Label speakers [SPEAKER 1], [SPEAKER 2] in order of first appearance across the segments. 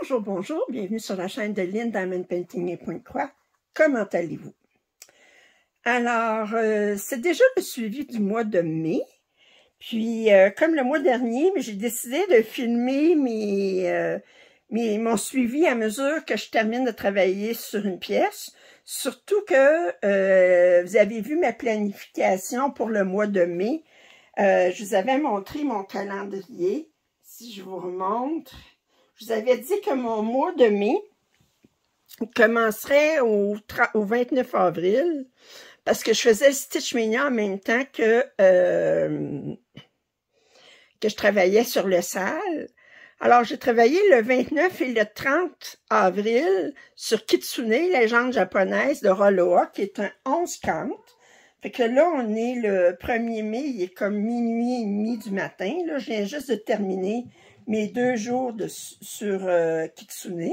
[SPEAKER 1] Bonjour, bonjour, bienvenue sur la chaîne de Lynn Diamond Painting et Pointe-Croix. Comment allez-vous? Alors, c'est déjà le suivi du mois de mai. Puis, comme le mois dernier, j'ai décidé de filmer mon suivi à mesure que je termine de travailler sur une pièce. Surtout que vous avez vu ma planification pour le mois de mai. Je vous avais montré mon calendrier. Si je vous remontre, je vous avais dit que mon mois de mai commencerait au 29 avril parce que je faisais le Stitch Mania en même temps que je travaillais sur le sale. Alors, j'ai travaillé le 29 et le 30 avril sur Kitsune, légende japonaise de Roloa, qui est un 11 cantes. Fait que là, on est le 1er mai, il est comme minuit et demi du matin. Là, je viens juste de terminer mes 2 jours sur Kitsune.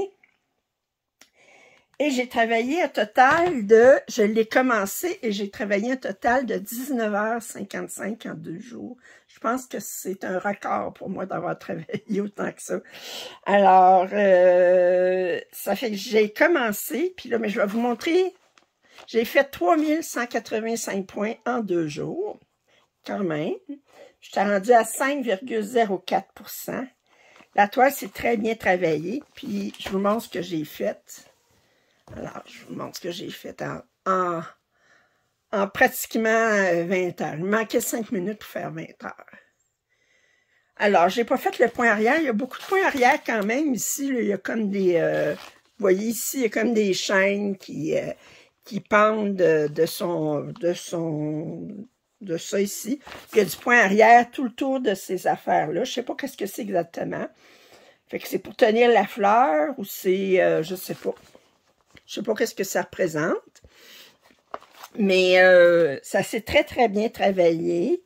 [SPEAKER 1] Et j'ai travaillé un total je l'ai commencé et j'ai travaillé un total de 19h55 en 2 jours. Je pense que c'est un record pour moi d'avoir travaillé autant que ça. Alors, ça fait que j'ai commencé, puis là, mais je vais vous montrer. J'ai fait 3185 points en 2 jours, quand même. Je suis rendue à 5,04%. La toile, c'est très bien travaillé. Puis, je vous montre ce que j'ai fait. Alors, je vous montre ce que j'ai fait en pratiquement 20 heures. Il manquait 5 minutes pour faire 20 heures. Alors, j'ai pas fait le point arrière. Il y a beaucoup de points arrière quand même. Ici, là, il y a comme des... vous voyez ici, il y a comme des chaînes qui pendent de ça ici. Puis il y a du point arrière tout le tour de ces affaires-là. Je sais pas qu'est-ce que c'est exactement. Fait que c'est pour tenir la fleur ou c'est... je sais pas. Je sais pas qu'est-ce que ça représente. Mais ça s'est très, très bien travaillé.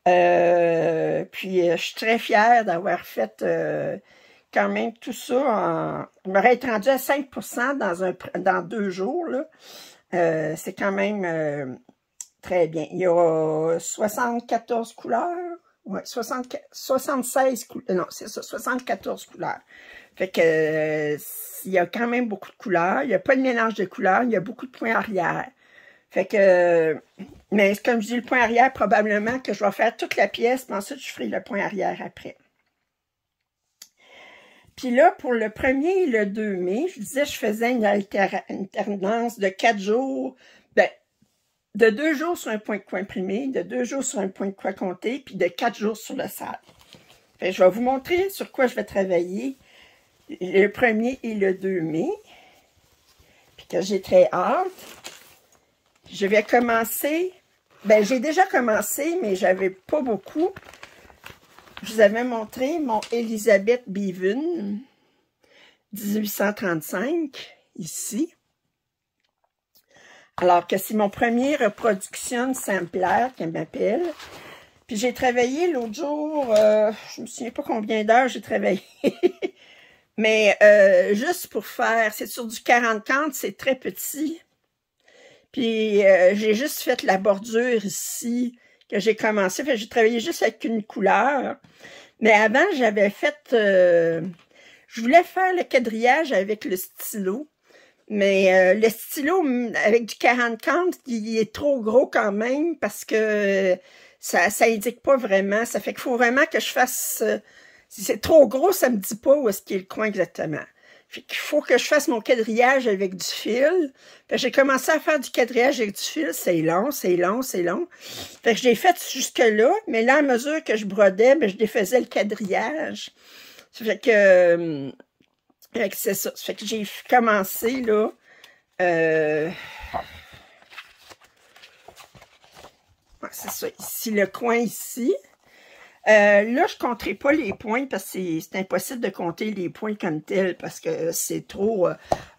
[SPEAKER 1] Puis je suis très fière d'avoir fait quand même tout ça. Je m'aurais été rendue à 5% dans 2 jours, là. C'est quand même très bien. Il y a 74 couleurs. Ouais, 76 couleurs. Non, c'est ça, 74 couleurs. Fait que il y a quand même beaucoup de couleurs. Il n'y a pas de mélange de couleurs. Il y a beaucoup de points arrière. Fait que, mais comme je dis, le point arrière, probablement que je vais faire toute la pièce, mais ensuite je ferai le point arrière après. Puis là, pour le 1er et le 2 mai, je disais, je faisais une alternance de 4 jours, de 2 jours sur un point de croix imprimé, de 2 jours sur un point de croix compté, puis de 4 jours sur le sale. Fait que je vais vous montrer sur quoi je vais travailler le 1er et le 2 mai, puis que j'ai très hâte. Je vais commencer, j'ai déjà commencé, mais j'avais pas beaucoup. Je vous avais montré mon Elizabeth Beaven 1835, ici. Alors que c'est mon premier reproduction exemplaire qu'elle m'appelle. Puis j'ai travaillé l'autre jour, je me souviens pas combien d'heures j'ai travaillé. Mais juste pour faire, c'est sur du 40-40, c'est très petit. Puis j'ai juste fait la bordure ici, que j'ai commencé. Fait j'ai travaillé juste avec une couleur. Mais avant, j'avais fait... je voulais faire le quadrillage avec le stylo. Mais le stylo, avec du 40-40, il est trop gros quand même parce que ça indique pas vraiment. Ça fait qu'il faut vraiment que je fasse... si c'est trop gros, ça me dit pas où est-ce qu'il est le coin exactement. Fait qu'il faut que je fasse mon quadrillage avec du fil. Fait que j'ai commencé à faire du quadrillage avec du fil. C'est long, c'est long, c'est long. Fait que j'ai fait jusque-là. Mais là, à mesure que je brodais, je défaisais le quadrillage. Ça fait que c'est ça. Ça fait que j'ai commencé, là. Ouais, c'est ça. Ici, le coin ici. Là, je compterai pas les points parce que c'est impossible de compter les points comme tel parce que c'est trop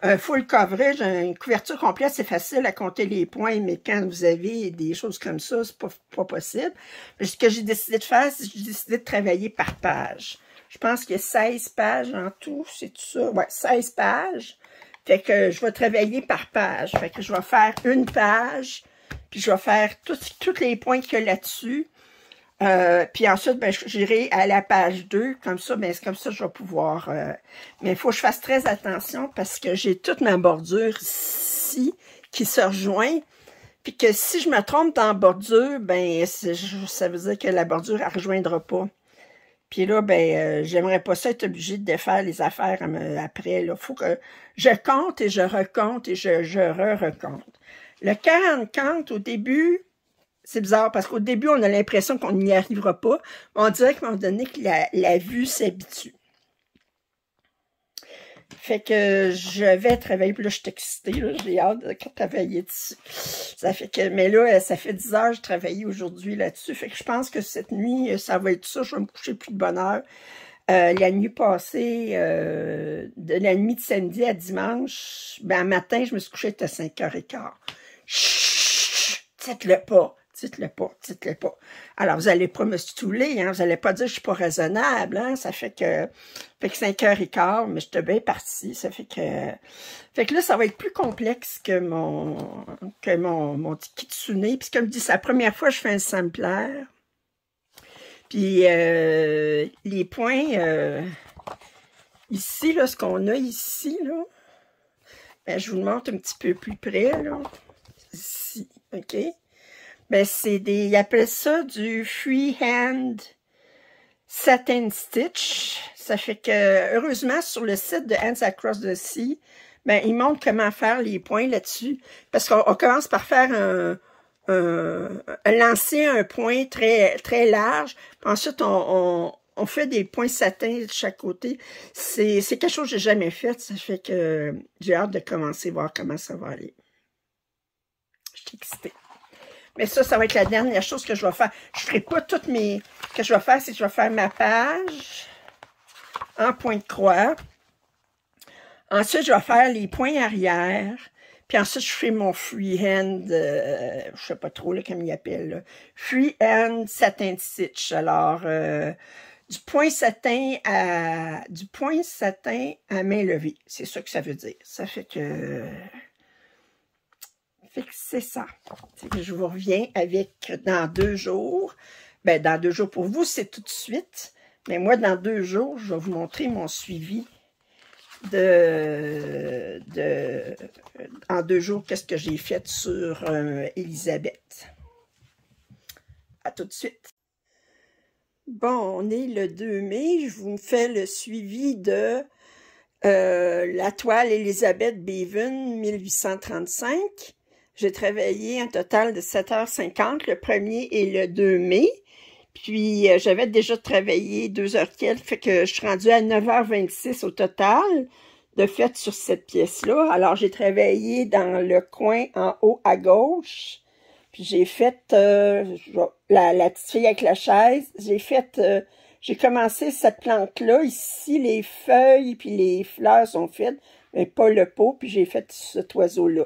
[SPEAKER 1] un full coverage, une couverture complète, c'est facile à compter les points, mais quand vous avez des choses comme ça, c'est pas possible. Mais ce que j'ai décidé de faire, c'est que j'ai décidé de travailler par page. Je pense qu'il y a 16 pages en tout, c'est tout ça? Ouais, 16 pages. Fait que je vais travailler par page. Fait que je vais faire une page, puis je vais faire tous les points qu'il y a là-dessus. Puis ensuite, ben, j'irai à la page 2, comme ça, ben, c'est comme ça que je vais pouvoir... mais il faut que je fasse très attention parce que j'ai toute ma bordure ici qui se rejoint. Puis que si je me trompe dans la bordure, ben, ça veut dire que la bordure, elle ne rejoindra pas. Puis là, ben, j'aimerais pas ça être obligée de défaire les affaires après. Il faut que je compte et je recompte et je re-recompte. Le 40 au début... C'est bizarre parce qu'au début, on a l'impression qu'on n'y arrivera pas. On dirait qu'à un moment donné, que la vue s'habitue. Fait que je vais travailler. Puis là, je suis excitée. J'ai hâte de travailler dessus. Ça fait que, mais là, ça fait 10 heures que je travaille aujourd'hui là-dessus. Fait que je pense que cette nuit, ça va être ça. Je vais me coucher plus de bonne heure. La nuit passée, de la nuit de samedi à dimanche, ben, matin, je me suis couchée à 5h15. Chut! Dites-le pas. Dites-le pas, dites-le pas. Alors, vous n'allez pas me stouler, hein, vous n'allez pas dire que je suis pas raisonnable, hein, ça fait que 5h15, mais j'étais bien partie, ça fait que là, ça va être plus complexe que mon petit kitsune, puis comme je dis, c'est la première fois que je fais un sampler, puis les points, ici, là, ce qu'on a ici, là, ben, je vous le montre un petit peu plus près, là, ici, OK? Ben, c'est ils appellent ça du freehand satin stitch. Ça fait que, heureusement, sur le site de Hands Across the Sea, ben, ils montrent comment faire les points là-dessus. Parce qu'on commence par faire lancer un point très, très large. Puis ensuite, on fait des points satin de chaque côté. C'est quelque chose que j'ai jamais fait. Ça fait que j'ai hâte de commencer, voir comment ça va aller. Je suis excitée. Mais ça va être la dernière chose que je vais faire. Je ne ferai pas toutes mes... Ce que je vais faire, c'est que je vais faire ma page en point de croix. Ensuite, je vais faire les points arrière. Puis ensuite, je fais mon freehand, je ne sais pas trop là, comment il appelle, là. Freehand satin stitch. Alors, du point satin à main levée. C'est ça que ça veut dire. Ça fait que c'est ça. C'est que je vous reviens avec dans 2 jours. Ben, dans 2 jours pour vous, c'est tout de suite. Mais moi, dans 2 jours, je vais vous montrer mon suivi en 2 jours, qu'est-ce que j'ai fait sur Elisabeth. À tout de suite. Bon, on est le 2 mai. Je vous fais le suivi de la toile Elisabeth Bevan 1835. J'ai travaillé un total de 7h50 le 1er et le 2 mai. Puis, j'avais déjà travaillé 2 heures quelques, fait que je suis rendue à 9h26 au total de fait sur cette pièce-là. Alors, j'ai travaillé dans le coin en haut à gauche. Puis, j'ai fait la petite fille avec la chaise. J'ai commencé cette plante-là. Ici, les feuilles puis les fleurs sont faites, mais pas le pot. Puis, j'ai fait cet oiseau-là.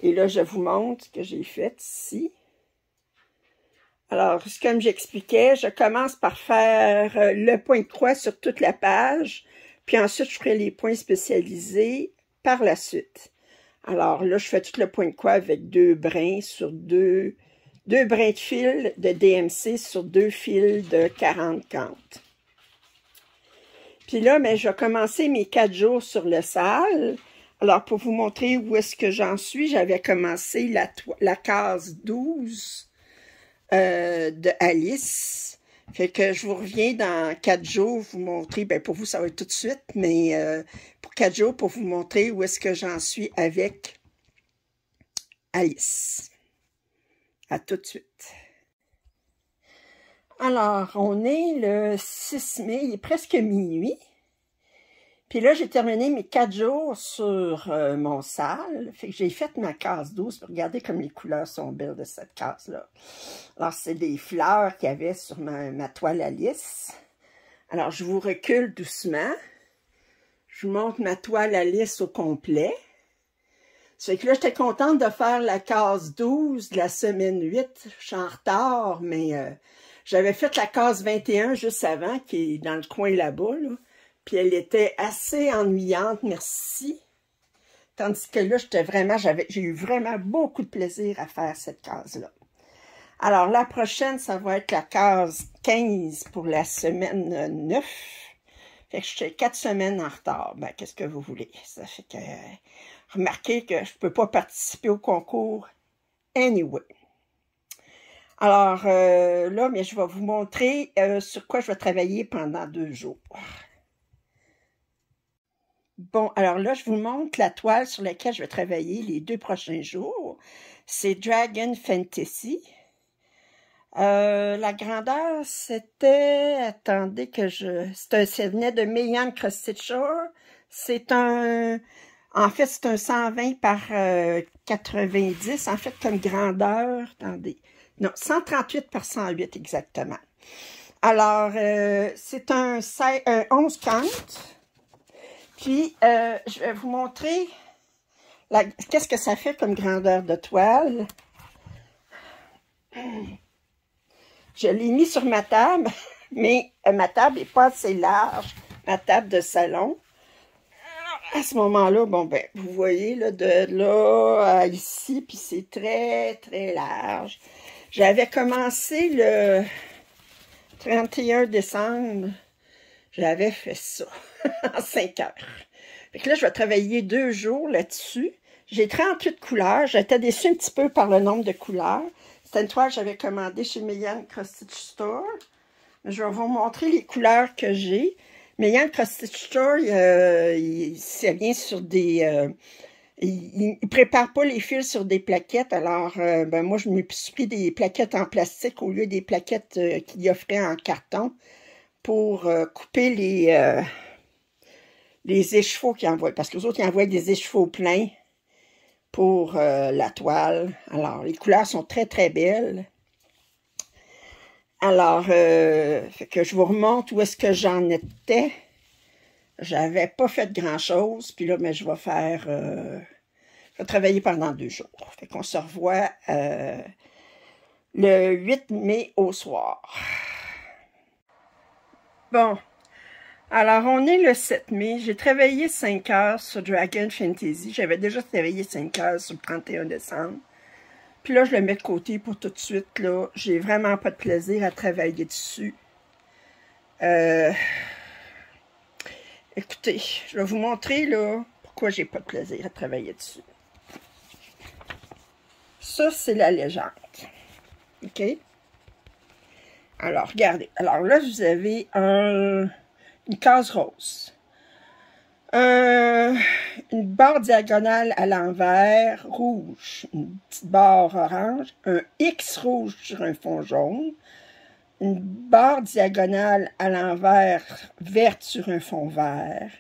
[SPEAKER 1] Et là, je vous montre ce que j'ai fait ici. Alors, comme j'expliquais, je commence par faire le point de croix sur toute la page, puis ensuite, je ferai les points spécialisés par la suite. Alors là, je fais tout le point de croix avec 2 brins sur 2 brins de fil de DMC sur 2 fils de 40-40. Puis là, ben, je vais commencer mes 4 jours sur le sale. Alors, pour vous montrer où est-ce que j'en suis, j'avais commencé la case 12 de Alice. Fait que je vous reviens dans 4 jours vous montrer, ben pour vous, ça va être tout de suite, mais pour 4 jours pour vous montrer où est-ce que j'en suis avec Alice. À tout de suite. Alors, on est le 6 mai, il est presque minuit. Puis là, j'ai terminé mes 4 jours sur mon sale. Fait que j'ai fait ma case 12. Regardez comme les couleurs sont belles de cette case-là. Alors, c'est des fleurs qu'il y avait sur ma toile Alice. Alors, je vous recule doucement. Je vous montre ma toile Alice au complet. Ça fait que là, j'étais contente de faire la case 12 de la semaine 8. Je suis en retard, mais j'avais fait la case 21 juste avant, qui est dans le coin là-bas, là. Puis elle était assez ennuyante, merci. Tandis que là, j'ai eu vraiment beaucoup de plaisir à faire cette case-là. Alors, la prochaine, ça va être la case 15 pour la semaine 9. Fait que je suis 4 semaines en retard. Ben, qu'est-ce que vous voulez? Ça fait que... remarquez que je ne peux pas participer au concours anyway. Alors, là, mais je vais vous montrer sur quoi je vais travailler pendant 2 jours. Bon, alors là, je vous montre la toile sur laquelle je vais travailler les 2 prochains jours. C'est Dragon Fantasy. La grandeur, c'était... Attendez que je... Ça venait de Mayan Cross Stitcher. C'est un... En fait, c'est un 120 par 90. En fait, comme grandeur... Attendez. Non, 138 par 108 exactement. Alors, c'est un 11 compte. Puis, je vais vous montrer qu'est-ce que ça fait comme grandeur de toile. Je l'ai mis sur ma table, mais ma table n'est pas assez large, ma table de salon. À ce moment-là, bon, ben, vous voyez, là, de là à ici, puis c'est très, très large. J'avais commencé le 31 décembre, j'avais fait ça en 5 heures. Fait que là, je vais travailler 2 jours là-dessus. J'ai 38 couleurs. J'étais déçue un petit peu par le nombre de couleurs. C'était une toile que j'avais commandée chez Mayan Cross Stitch Store. Je vais vous montrer les couleurs que j'ai. Mayan Cross Stitch Store, ça vient sur des... il ne prépare pas les fils sur des plaquettes. Alors, ben moi, je me suis pris des plaquettes en plastique au lieu des plaquettes qu'il offrait en carton pour couper les écheveaux qu'ils envoient. Parce que les autres, ils envoient des écheveaux pleins pour la toile. Alors, les couleurs sont très, très belles. Alors, fait que je vous remonte où est-ce que j'en étais. J'avais pas fait grand-chose. Puis là, mais je vais faire... je vais travailler pendant 2 jours. Fait qu'on se revoit le 8 mai au soir. Bon. Alors, on est le 7 mai. J'ai travaillé 5 heures sur Dragon Fantasy. J'avais déjà travaillé 5 heures sur le 31 décembre. Puis là, je le mets de côté pour tout de suite. Là, j'ai vraiment pas de plaisir à travailler dessus. Écoutez, je vais vous montrer là pourquoi j'ai pas de plaisir à travailler dessus. Ça, c'est la légende. OK? Alors, regardez. Alors là, vous avez une case rose. Une barre diagonale à l'envers rouge, une petite barre orange, un X rouge sur un fond jaune, une barre diagonale à l'envers verte sur un fond vert,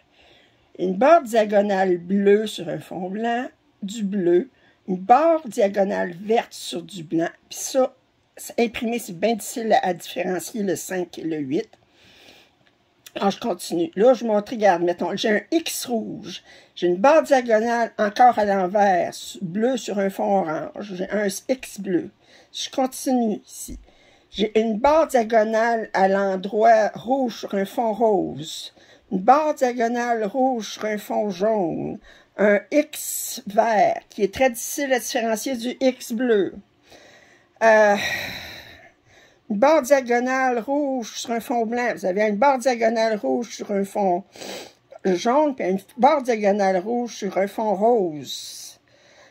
[SPEAKER 1] une barre diagonale bleue sur un fond blanc, du bleu, une barre diagonale verte sur du blanc, puis ça, imprimé, c'est bien difficile à différencier le 5 et le 8. Alors, je continue. Là, je montre, regarde, mettons, j'ai un X rouge. J'ai une barre diagonale encore à l'envers, bleu sur un fond orange. J'ai un X bleu. Je continue ici. J'ai une barre diagonale à l'endroit rouge sur un fond rose. Une barre diagonale rouge sur un fond jaune. Un X vert, qui est très difficile à différencier du X bleu. Une barre diagonale rouge sur un fond blanc. Vous avez une barre diagonale rouge sur un fond jaune, puis une barre diagonale rouge sur un fond rose.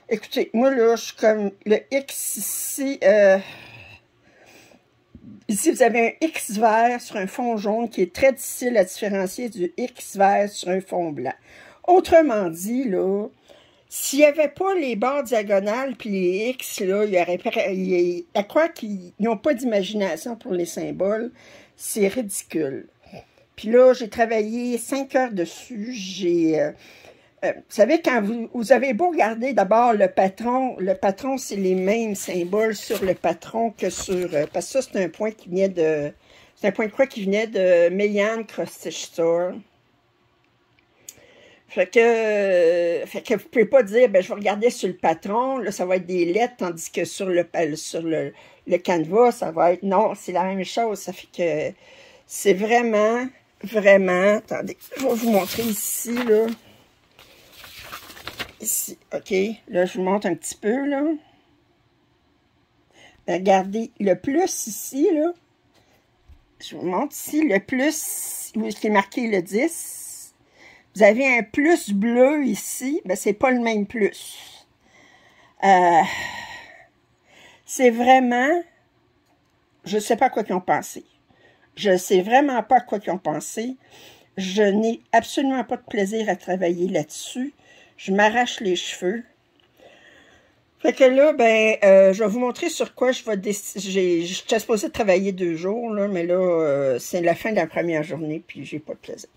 [SPEAKER 1] Écoutez, moi là, je suis comme le X ici. Ici, vous avez un X vert sur un fond jaune qui est très difficile à différencier du X vert sur un fond blanc. Autrement dit, là, s'il n'y avait pas les barres diagonales puis les X, là, il y aurait... À croire qu'ils n'ont pas d'imagination pour les symboles, c'est ridicule. Puis là, j'ai travaillé 5 heures dessus. Vous savez, quand vous avez beau regarder d'abord le patron, c'est les mêmes symboles sur le patron que sur... parce que ça, c'est un point qui venait de... C'est un point de croix qui venait de Mayan Cross Stitch Store. Fait que vous pouvez pas dire, ben, je vais regarder sur le patron, là, ça va être des lettres, tandis que sur le canevas, ça va être, non, c'est la même chose. Ça fait que c'est vraiment, attendez, je vais vous montrer ici, là. Ici, OK, là, je vous montre un petit peu, là. Regardez, le plus ici, là, je vous montre ici, le plus, où est marqué le 10, vous avez un plus bleu ici, ben c'est pas le même plus. C'est vraiment, je sais pas à quoi ils ont pensé. Je sais vraiment pas à quoi ils ont pensé. Je n'ai absolument pas de plaisir à travailler là-dessus. Je m'arrache les cheveux. Fait que là, je vais vous montrer sur quoi je vais décider. J'étais supposée travailler 2 jours, là, mais là, c'est la fin de la première journée, puis j'ai pas de plaisir.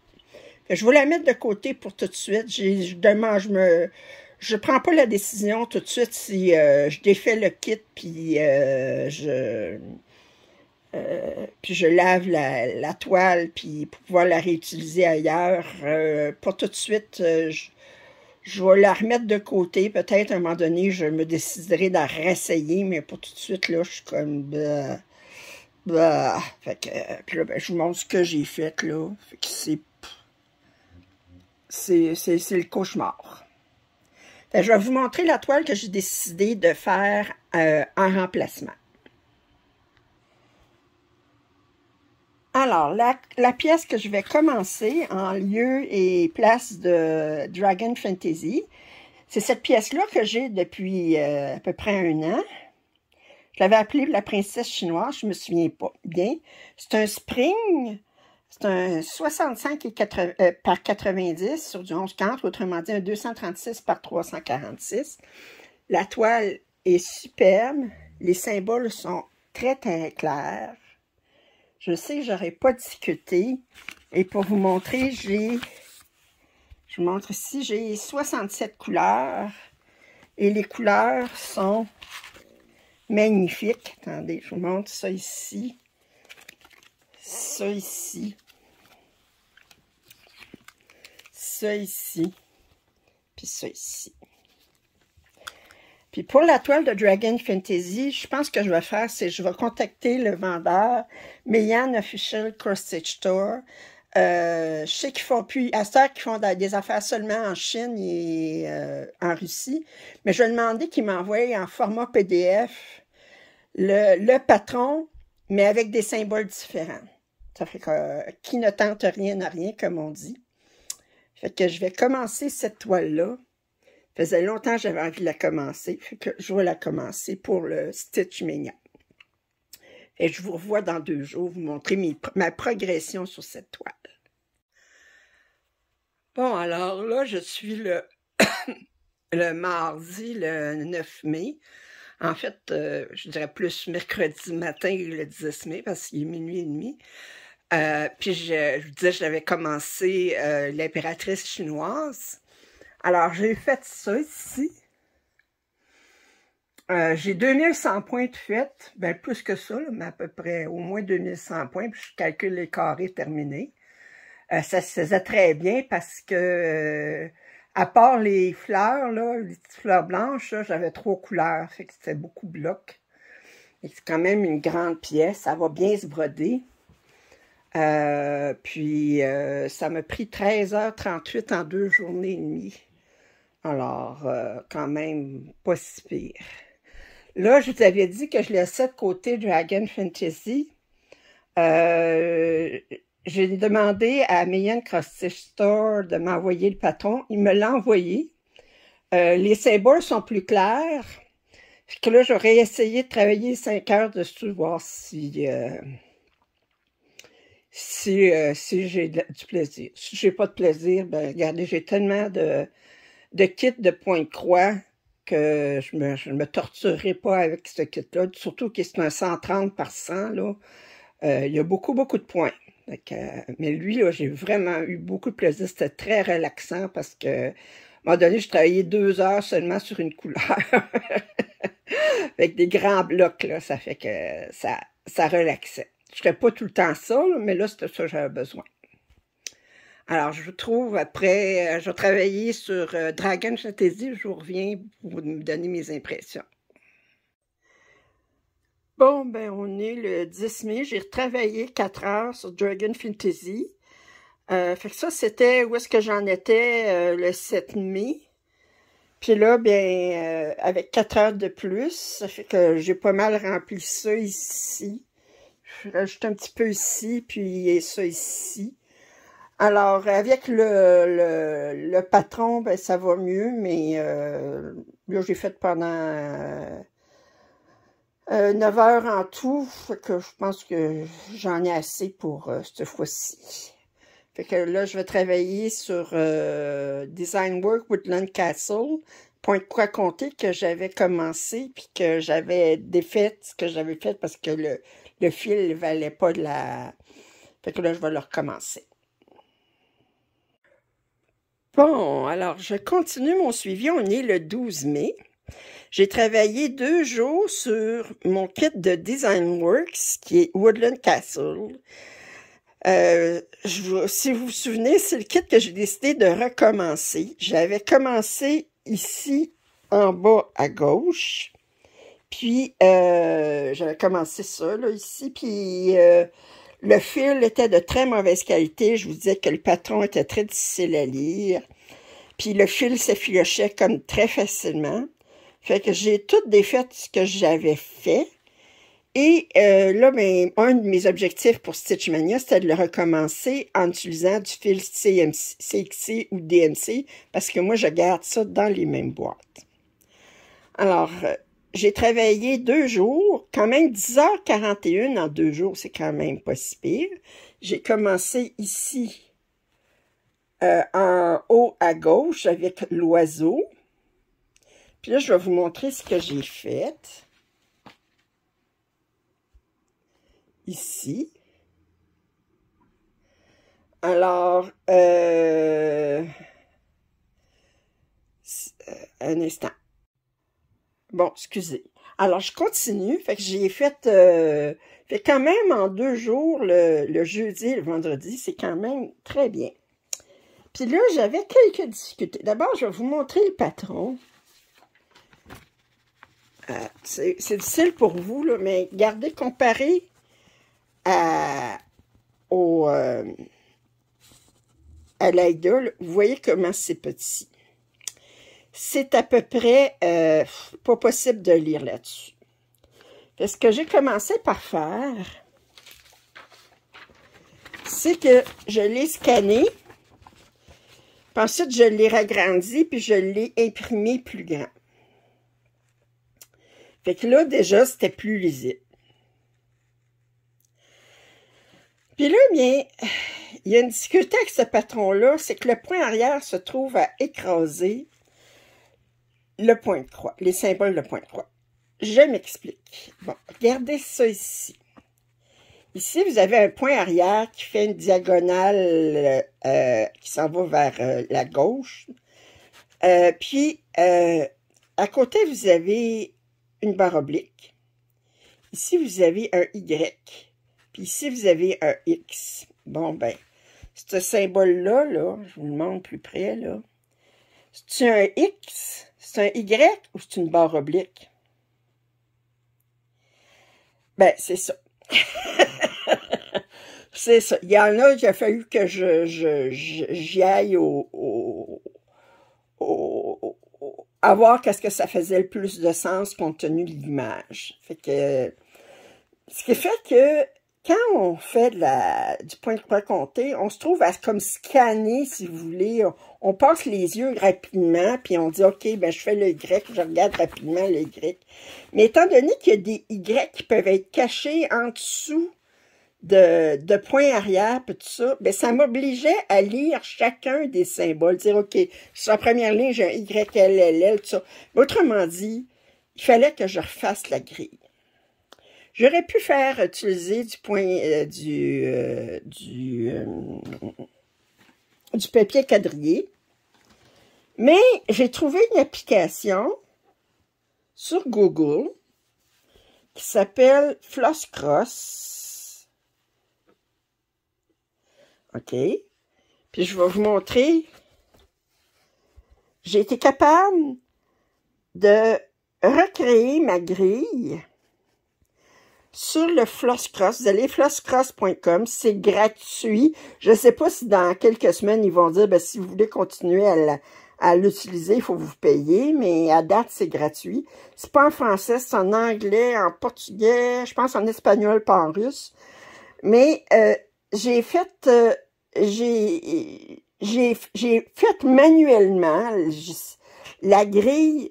[SPEAKER 1] Fait que je vais la mettre de côté pour tout de suite. Je prends pas la décision tout de suite si je défais le kit, puis je lave la toile, puis pour pouvoir la réutiliser ailleurs. Pas tout de suite, je vais la remettre de côté. Peut-être à un moment donné, je me déciderai d'en réessayer, mais pas tout de suite, là, je suis comme... Fait que, puis là, je vous montre ce que j'ai fait, là. Fait que c'est le cauchemar. Fait que je vais vous montrer la toile que j'ai décidé de faire en remplacement. Alors, la pièce que je vais commencer en lieu et place de Dragon Fantasy, c'est cette pièce-là que j'ai depuis à peu près 1 an. Je l'avais appelée la princesse chinoise, je me souviens pas bien. C'est un spring, c'est un 65 par 90 sur du 11-40, autrement dit un 236 par 346. La toile est superbe, les symboles sont très très clairs. Je sais que j'aurais pas discuté. Et pour vous montrer, je vous montre ici, j'ai 67 couleurs. Et les couleurs sont magnifiques. Attendez, je vous montre ça ici. Ça ici. Ça ici. Puis ça ici. Puis pour la toile de Dragon Fantasy, je pense que je vais faire, c'est je vais contacter le vendeur Mayan Official Cross Stitch Store. Je sais qu'ils font plus, à cette heure qu'ils font des affaires seulement en Chine et en Russie, mais je vais demander qu'ils m'envoient en format PDF le patron, mais avec des symboles différents. Ça fait que qui ne tente rien n'a rien, comme on dit. Fait que je vais commencer cette toile-là. Ça faisait longtemps que j'avais envie de la commencer. Fait que je vais la commencer pour le Stitch Mignon. Et je vous revois dans 2 jours, vous montrer ma progression sur cette toile. Bon, alors là, je suis le mardi, le 9 mai. En fait, je dirais plus mercredi matin, le 10 mai, parce qu'il est 12h30. Puis je vous disais, j'avais commencé l'impératrice chinoise. Alors, j'ai fait ça ici. J'ai 2100 points de fait, ben plus que ça, là, mais à peu près au moins 2100 points, puis je calcule les carrés terminés. Ça se faisait très bien parce que, à part les fleurs, là, les petites fleurs blanches, j'avais 3 couleurs, fait que c'était beaucoup de blocs. Et c'est quand même une grande pièce, ça va bien se broder. Puis, ça m'a pris 13h38 en 2 journées et demie. Alors, quand même, pas si pire. Là, je vous avais dit que je laissais de côté Dragon Fantasy. J'ai demandé à Mayan Cross Stitch Store de m'envoyer le patron. Il me l'a envoyé. Les symboles sont plus clairs. Fait que là, j'aurais essayé de travailler 5 heures dessus, voir si j'ai du plaisir. Si j'ai pas de plaisir, ben regardez, j'ai tellement de kits de points de croix que je me torturerai pas avec ce kit-là, surtout que c'est un 130 par 100, là. Il y a beaucoup de points. Mais lui, là, j'ai vraiment eu beaucoup de plaisir. C'était très relaxant parce que, à un moment donné, je travaillais 2 heures seulement sur une couleur. Avec des grands blocs, là, ça fait que ça relaxait. Je ne ferais pas tout le temps ça, là, mais là, c'était ça que j'avais besoin. Alors, je vous trouve après, je vais travailler sur Dragon Fantasy, je vous reviens pour me donner mes impressions. Bon, ben, on est le 10 mai, j'ai retravaillé 4 heures sur Dragon Fantasy. Fait que ça, c'était où est-ce que j'en étais le 7 mai. Puis là, bien, avec 4 heures de plus, ça fait que j'ai pas mal rempli ça ici. Je rajoute un petit peu ici, puis ça ici. Alors, avec le patron, ben, ça va mieux, mais là, j'ai fait pendant 9 heures en tout, fait que je pense que j'en ai assez pour cette fois-ci. Fait que là, je vais travailler sur Design Work Woodland Castle, point de croix compté que j'avais commencé, puis que j'avais défait ce que j'avais fait parce que le fil ne valait pas de la... Fait que là, je vais le recommencer. Bon, alors, je continue mon suivi. On est le 12 mai. J'ai travaillé 2 jours sur mon kit de Design Works, qui est Woodland Castle. Si vous vous souvenez, c'est le kit que j'ai décidé de recommencer. J'avais commencé ici, en bas à gauche. Puis, j'avais commencé ça, là, ici. Puis, le fil était de très mauvaise qualité. Je vous disais que le patron était très difficile à lire. Puis, le fil s'effilochait comme très facilement. Fait que j'ai tout défait ce que j'avais fait. Et là, ben, un de mes objectifs pour Stitchmania, c'était de le recommencer en utilisant du fil CXC ou DMC, parce que moi, je garde ça dans les mêmes boîtes. Alors, j'ai travaillé 2 jours, quand même 10h41 en 2 jours, c'est quand même pas si pire. J'ai commencé ici, en haut à gauche, avec l'oiseau. Puis là, je vais vous montrer ce que j'ai fait. Ici. Alors, un instant. Bon, excusez. Alors, je continue. Fait que j'ai fait quand même en 2 jours, le jeudi et le vendredi, c'est quand même très bien. Puis là, j'avais quelques difficultés. D'abord, je vais vous montrer le patron. C'est difficile pour vous, là, mais regardez, comparé à l'Aïda, vous voyez comment c'est petit. C'est à peu près pas possible de lire là-dessus. Ce que j'ai commencé par faire, c'est que je l'ai scanné, puis ensuite je l'ai ragrandi, puis je l'ai imprimé plus grand. Fait que là, déjà, c'était plus lisible. Puis là, bien, il y a une difficulté avec ce patron-là, c'est que le point arrière se trouve à écraser le point de croix, les symboles de point de croix. Je m'explique. Bon, regardez ça ici. Ici, vous avez un point arrière qui fait une diagonale qui s'en va vers la gauche. Puis, à côté, vous avez une barre oblique. Ici, vous avez un Y. Puis ici, vous avez un X. Bon, ben, ce symbole-là, là, je vous le montre plus près, là. C'est un X, c'est un Y ou c'est une barre oblique? Ben, c'est ça. C'est ça. Il y en a, il a fallu que j'y aille à voir qu'est-ce que ça faisait le plus de sens compte tenu de l'image. Fait que, ce qui fait que quand on fait du point de croix compté, on se trouve à comme scanner, si vous voulez. On passe les yeux rapidement, puis on dit, OK, ben je fais le Y, je regarde rapidement le Y. Mais étant donné qu'il y a des Y qui peuvent être cachés en dessous de points arrière, puis tout ça, ben ça m'obligeait à lire chacun des symboles, dire, OK, sur la première ligne, j'ai un Y, L, L, L, tout ça. Mais autrement dit, il fallait que je refasse la grille. J'aurais pu faire utiliser du papier quadrillé, mais j'ai trouvé une application sur Google qui s'appelle Flosscross. OK. Puis je vais vous montrer. J'ai été capable de recréer ma grille sur le Flosscross. Vous allez flosscross.com, c'est gratuit. Je ne sais pas si dans quelques semaines, ils vont dire, ben, si vous voulez continuer à l'utiliser, il faut vous payer, mais à date, c'est gratuit. C'est pas en français, c'est en anglais, en portugais, je pense en espagnol, pas en russe. Mais j'ai fait manuellement la grille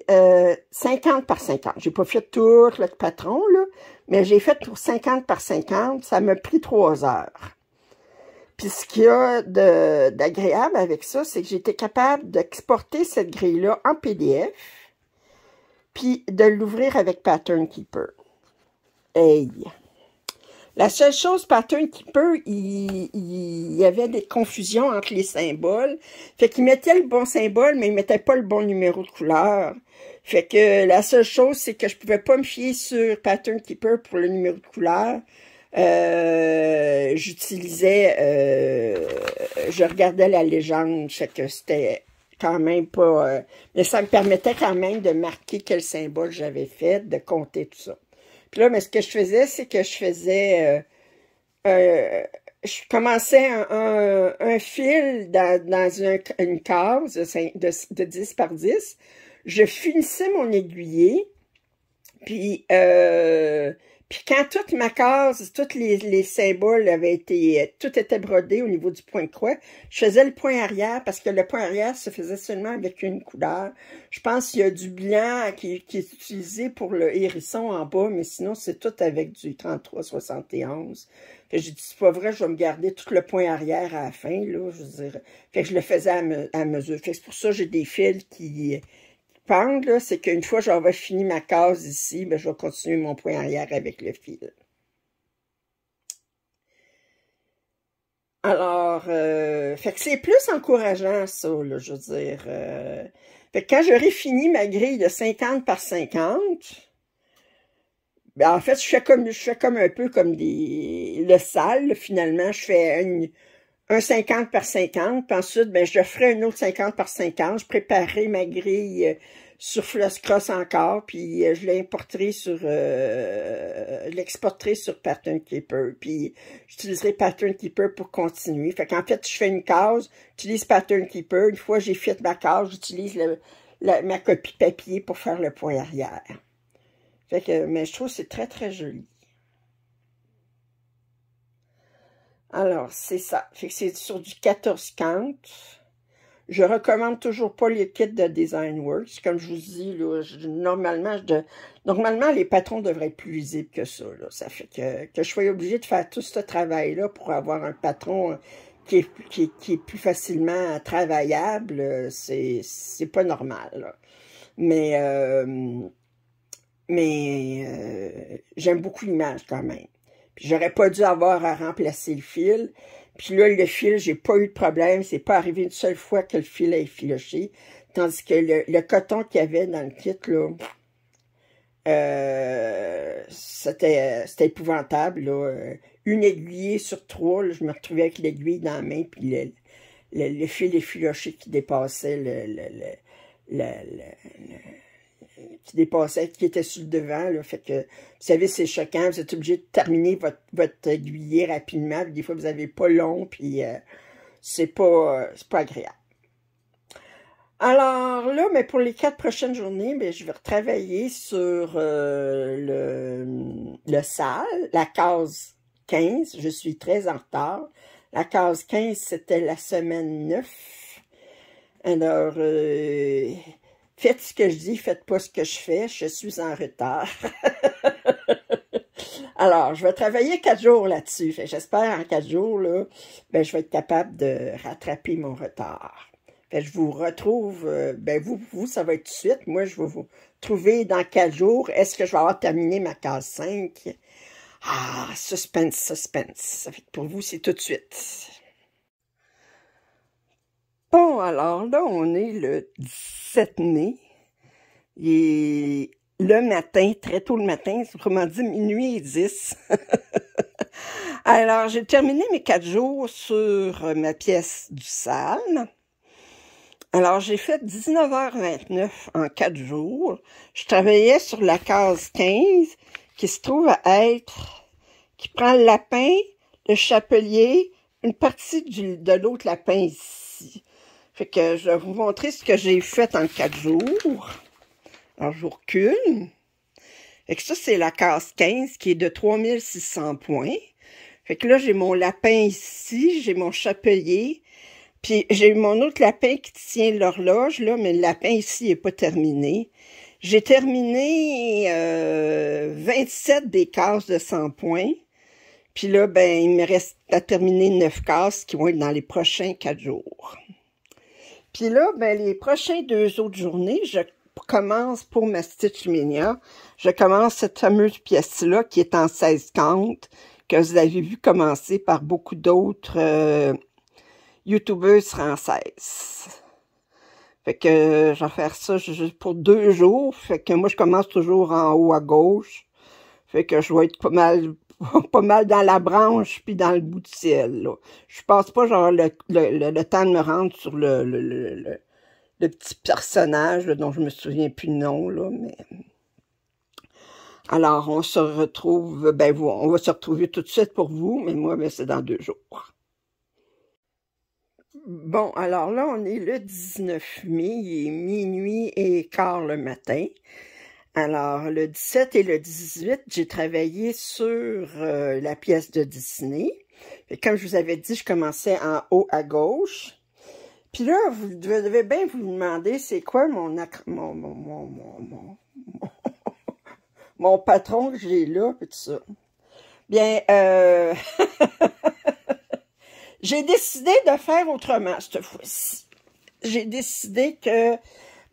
[SPEAKER 1] 50 par 50. J'ai pas fait tout le patron, là, mais j'ai fait pour 50 par 50. Ça m'a pris 3 heures. Puis ce qu'il y a d'agréable avec ça, c'est que j'étais capable d'exporter cette grille-là en PDF, puis de l'ouvrir avec Pattern Keeper. Hey! La seule chose, Pattern Keeper, il y avait des confusions entre les symboles. Fait qu'il mettait le bon symbole, mais il mettait pas le bon numéro de couleur. Fait que la seule chose, c'est que je pouvais pas me fier sur Pattern Keeper pour le numéro de couleur. Je regardais la légende, fait que c'était quand même pas... mais ça me permettait quand même de marquer quel symbole j'avais fait, de compter tout ça. Puis là, mais ce que je faisais, c'est que je commençais un fil dans une case de 10 par 10. Je finissais mon aiguiller, puis quand toute ma case, tous les symboles tout était brodé au niveau du point de croix, je faisais le point arrière parce que le point arrière se faisait seulement avec une couleur. Je pense qu'il y a du blanc qui est utilisé pour le hérisson en bas, mais sinon c'est tout avec du 33-71. Fait que j'ai dit, c'est pas vrai, je vais me garder tout le point arrière à la fin, là, je veux dire. Fait que je le faisais à mesure. Fait que c'est pour ça que j'ai des fils qui pendent, là, c'est qu'une fois que j'aurai fini ma case ici, ben, je vais continuer mon point arrière avec le fil. Alors, fait que c'est plus encourageant, ça, là, je veux dire. Fait que quand j'aurai fini ma grille de 50 par 50, ben, en fait, je fais comme un peu comme le sale, là, finalement. Je fais un 50 par 50, puis ensuite, ben, je ferai un autre 50 par 50. Je préparerai ma grille sur Flosscross encore, puis je l'exporterai sur Pattern Keeper, puis j'utiliserai Pattern Keeper pour continuer. Fait qu'en fait, je fais une case, j'utilise Pattern Keeper. Une fois que j'ai fait ma case, j'utilise ma copie papier pour faire le point arrière. Fait que, mais je trouve que c'est très, très joli. Alors, c'est ça. Fait que c'est sur du 14 cantes. Je recommande toujours pas les kits de Design Works. Comme je vous dis, là, normalement, les patrons devraient être plus visibles que ça. Là. Ça fait que je sois obligée de faire tout ce travail-là pour avoir un patron qui est plus facilement travaillable. C'est pas normal. Là. Mais j'aime beaucoup l'image quand même. Puis j'aurais pas dû avoir à remplacer le fil. Puis là, le fil, j'ai pas eu de problème. C'est pas arrivé une seule fois que le fil a effiloché. Tandis que le coton qu'il y avait dans le kit, là, c'était épouvantable, là. Une aiguille sur 3, là, je me retrouvais avec l'aiguille dans la main, puis le fil effiloché qui dépassait qui était sur le devant, là, fait que, vous savez, c'est choquant, vous êtes obligé de terminer votre aiguiller rapidement, puis des fois, vous n'avez pas long, puis c'est pas agréable. Alors là, mais pour les 4 prochaines journées, ben, je vais retravailler sur le sale, la case 15, je suis très en retard. La case 15, c'était la semaine 9. Alors, faites ce que je dis, faites pas ce que je fais, je suis en retard. Alors, je vais travailler 4 jours là-dessus. J'espère en 4 jours, là, ben, je vais être capable de rattraper mon retard. Fait, je vous retrouve, ben vous, ça va être tout de suite. Moi, je vais vous trouver dans 4 jours. Est-ce que je vais avoir terminé ma case 5? Ah, suspense, suspense. Ça fait que pour vous, c'est tout de suite. Bon, alors là, on est le 17 mai. Il est le matin, très tôt le matin, c'est autrement dit minuit et 10. Alors, j'ai terminé mes 4 jours sur ma pièce du sale. Alors, j'ai fait 19h29 en 4 jours. Je travaillais sur la case 15, qui se trouve à être, qui prend le lapin, le chapelier, une partie de l'autre lapin ici. Fait que je vais vous montrer ce que j'ai fait en 4 jours. Alors, je vous recule. Fait que ça, c'est la case 15 qui est de 3600 points. Fait que là, j'ai mon lapin ici, j'ai mon chapelier, puis j'ai mon autre lapin qui tient l'horloge, là, mais le lapin ici n'est pas terminé. J'ai terminé 27 des cases de 100 points. Puis là, ben, il me reste à terminer 9 cases qui vont être dans les prochains 4 jours. Puis là, ben, les prochains 2 autres journées, je commence pour ma Stitch Mania. Je commence cette fameuse pièce-là qui est en 16 cantes, que vous avez vu commencer par beaucoup d'autres youtubeuses françaises. Fait que je vais faire ça juste pour 2 jours. Fait que moi, je commence toujours en haut à gauche. Fait que je vais être pas mal dans la branche puis dans le bout du ciel, là. Je passe pas genre le temps de me rendre sur le petit personnage là, dont je me souviens plus le nom, là, mais... Alors, on se retrouve, ben, on va se retrouver tout de suite pour vous, mais moi, ben, c'est dans 2 jours. Bon, alors là, on est le 19 mai, il est minuit et quart le matin. Alors, le 17 et le 18, j'ai travaillé sur la pièce de Disney. Et comme je vous avais dit, je commençais en haut à gauche. Puis là, vous devez bien vous demander, c'est quoi mon patron que j'ai là, et tout ça. Bien, j'ai décidé de faire autrement cette fois-ci. J'ai décidé que,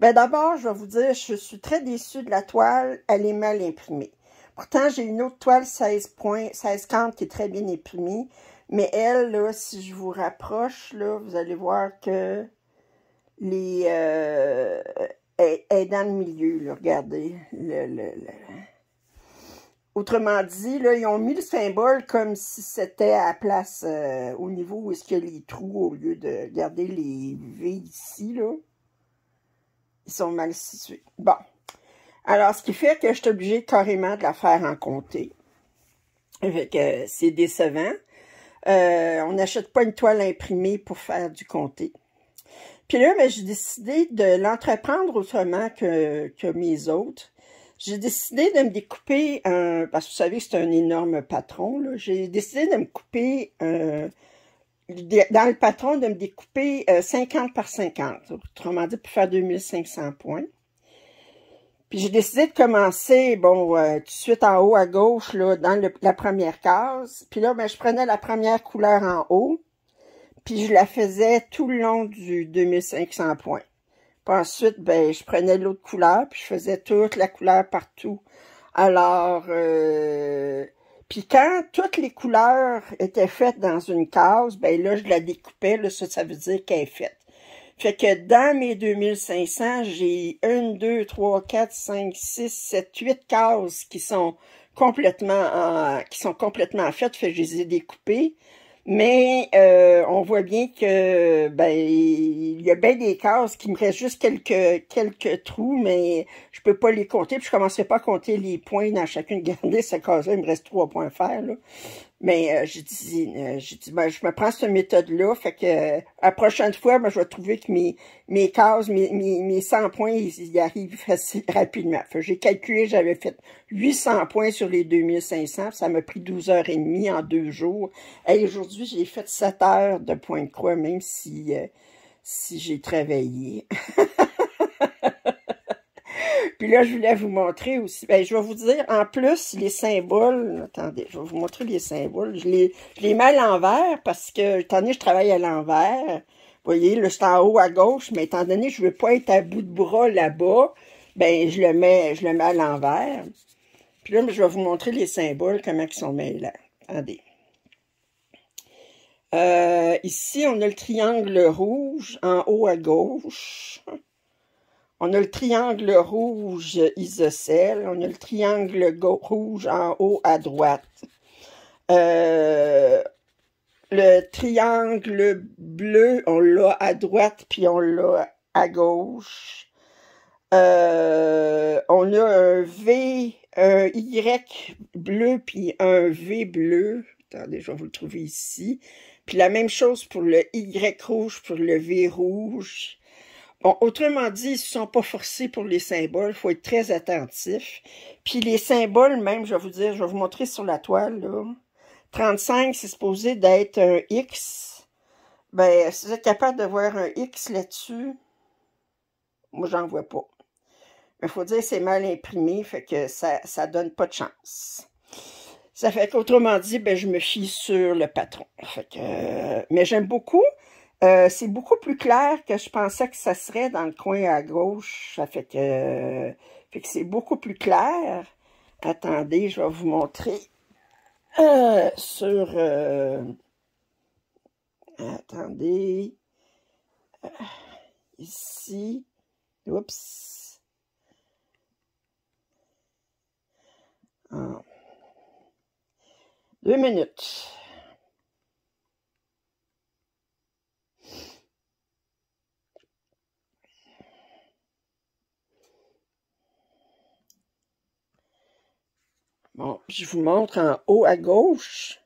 [SPEAKER 1] ben d'abord, je vais vous dire, je suis très déçue de la toile, elle est mal imprimée. Pourtant, j'ai une autre toile 16 cantes qui est très bien imprimée, mais elle, là, si je vous rapproche, là, vous allez voir que elle est dans le milieu, là, regardez, Autrement dit, là, ils ont mis le symbole comme si c'était à la place au niveau où est-ce qu'il y a les trous, au lieu de garder les V ici, là. Ils sont mal situés. Bon. Alors, ce qui fait que je suis obligée carrément de la faire en comté. Fait que c'est décevant. On n'achète pas une toile imprimée pour faire du comté. Puis là, ben, j'ai décidé de l'entreprendre autrement que mes autres. J'ai décidé de me découper, parce que vous savez que c'est un énorme patron, là. J'ai décidé de me couper, dans le patron, de me découper 50 par 50. Autrement dit, pour faire 2500 points. Puis j'ai décidé de commencer, bon, tout de suite en haut à gauche, là, dans la première case. Puis là, ben, je prenais la première couleur en haut, puis je la faisais tout le long du 2500 points. Puis ensuite, ben, je prenais l'autre couleur, puis je faisais toute la couleur partout. Alors, puis quand toutes les couleurs étaient faites dans une case, ben là, je la découpais, là, ça veut dire qu'elle est faite. Fait que dans mes 2500, j'ai 1, 2, 3, 4, 5, 6, 7, 8 cases qui sont complètement faites, fait que je les ai découpées. Mais on voit bien que ben il y a bien des cases qui me restent juste quelques trous, mais je peux pas les compter, puis je commencerai pas à compter les points dans chacune. Regardez, cette case-là, il me reste 3 points à faire, là. Mais j'ai dit, ben, je me prends cette méthode-là, fait que la prochaine fois, ben, je vais trouver que mes cases, mes 100 points, ils y arrivent rapidement. Fait que j'ai calculé, j'avais fait 800 points sur les 2500, ça m'a pris 12h30 en 2 jours. Et aujourd'hui, j'ai fait 7 heures de point de croix, même si j'ai travaillé. Puis là, je voulais vous montrer aussi, ben, je vais vous dire, en plus, les symboles, attendez, je vais vous montrer les symboles, je les mets à l'envers, parce que, étant donné que je travaille à l'envers, vous voyez, là, c'est en haut à gauche, mais étant donné que je veux pas être à bout de bras là-bas, ben, je le mets à l'envers. Puis là, je vais vous montrer les symboles, comment ils sont mêlés. Attendez. Ici, on a le triangle rouge en haut à gauche. On a le triangle rouge isocèle. On a le triangle rouge en haut à droite. Le triangle bleu, on l'a à droite, puis on l'a à gauche. On a un V, un Y bleu, puis un V bleu. Attendez, je vais vous le trouver ici. Puis la même chose pour le Y rouge, pour le V rouge. Bon, autrement dit, ils ne sont pas forcés pour les symboles. Il faut être très attentif. Puis les symboles, même, je vais vous dire, je vais vous montrer sur la toile, là. 35, c'est supposé d'être un X. Ben, si vous êtes capable de voir un X là-dessus, moi, j'en vois pas. Mais il faut dire que c'est mal imprimé, fait que ça donne pas de chance. Ça fait qu'autrement dit, ben, je me fie sur le patron. Fait que, mais j'aime beaucoup. C'est beaucoup plus clair que je pensais que ça serait dans le coin à gauche. Ça fait que c'est beaucoup plus clair. Attendez, je vais vous montrer sur... attendez. Ici. Oups. Ah. 2 minutes. Bon, je vous montre en haut à gauche.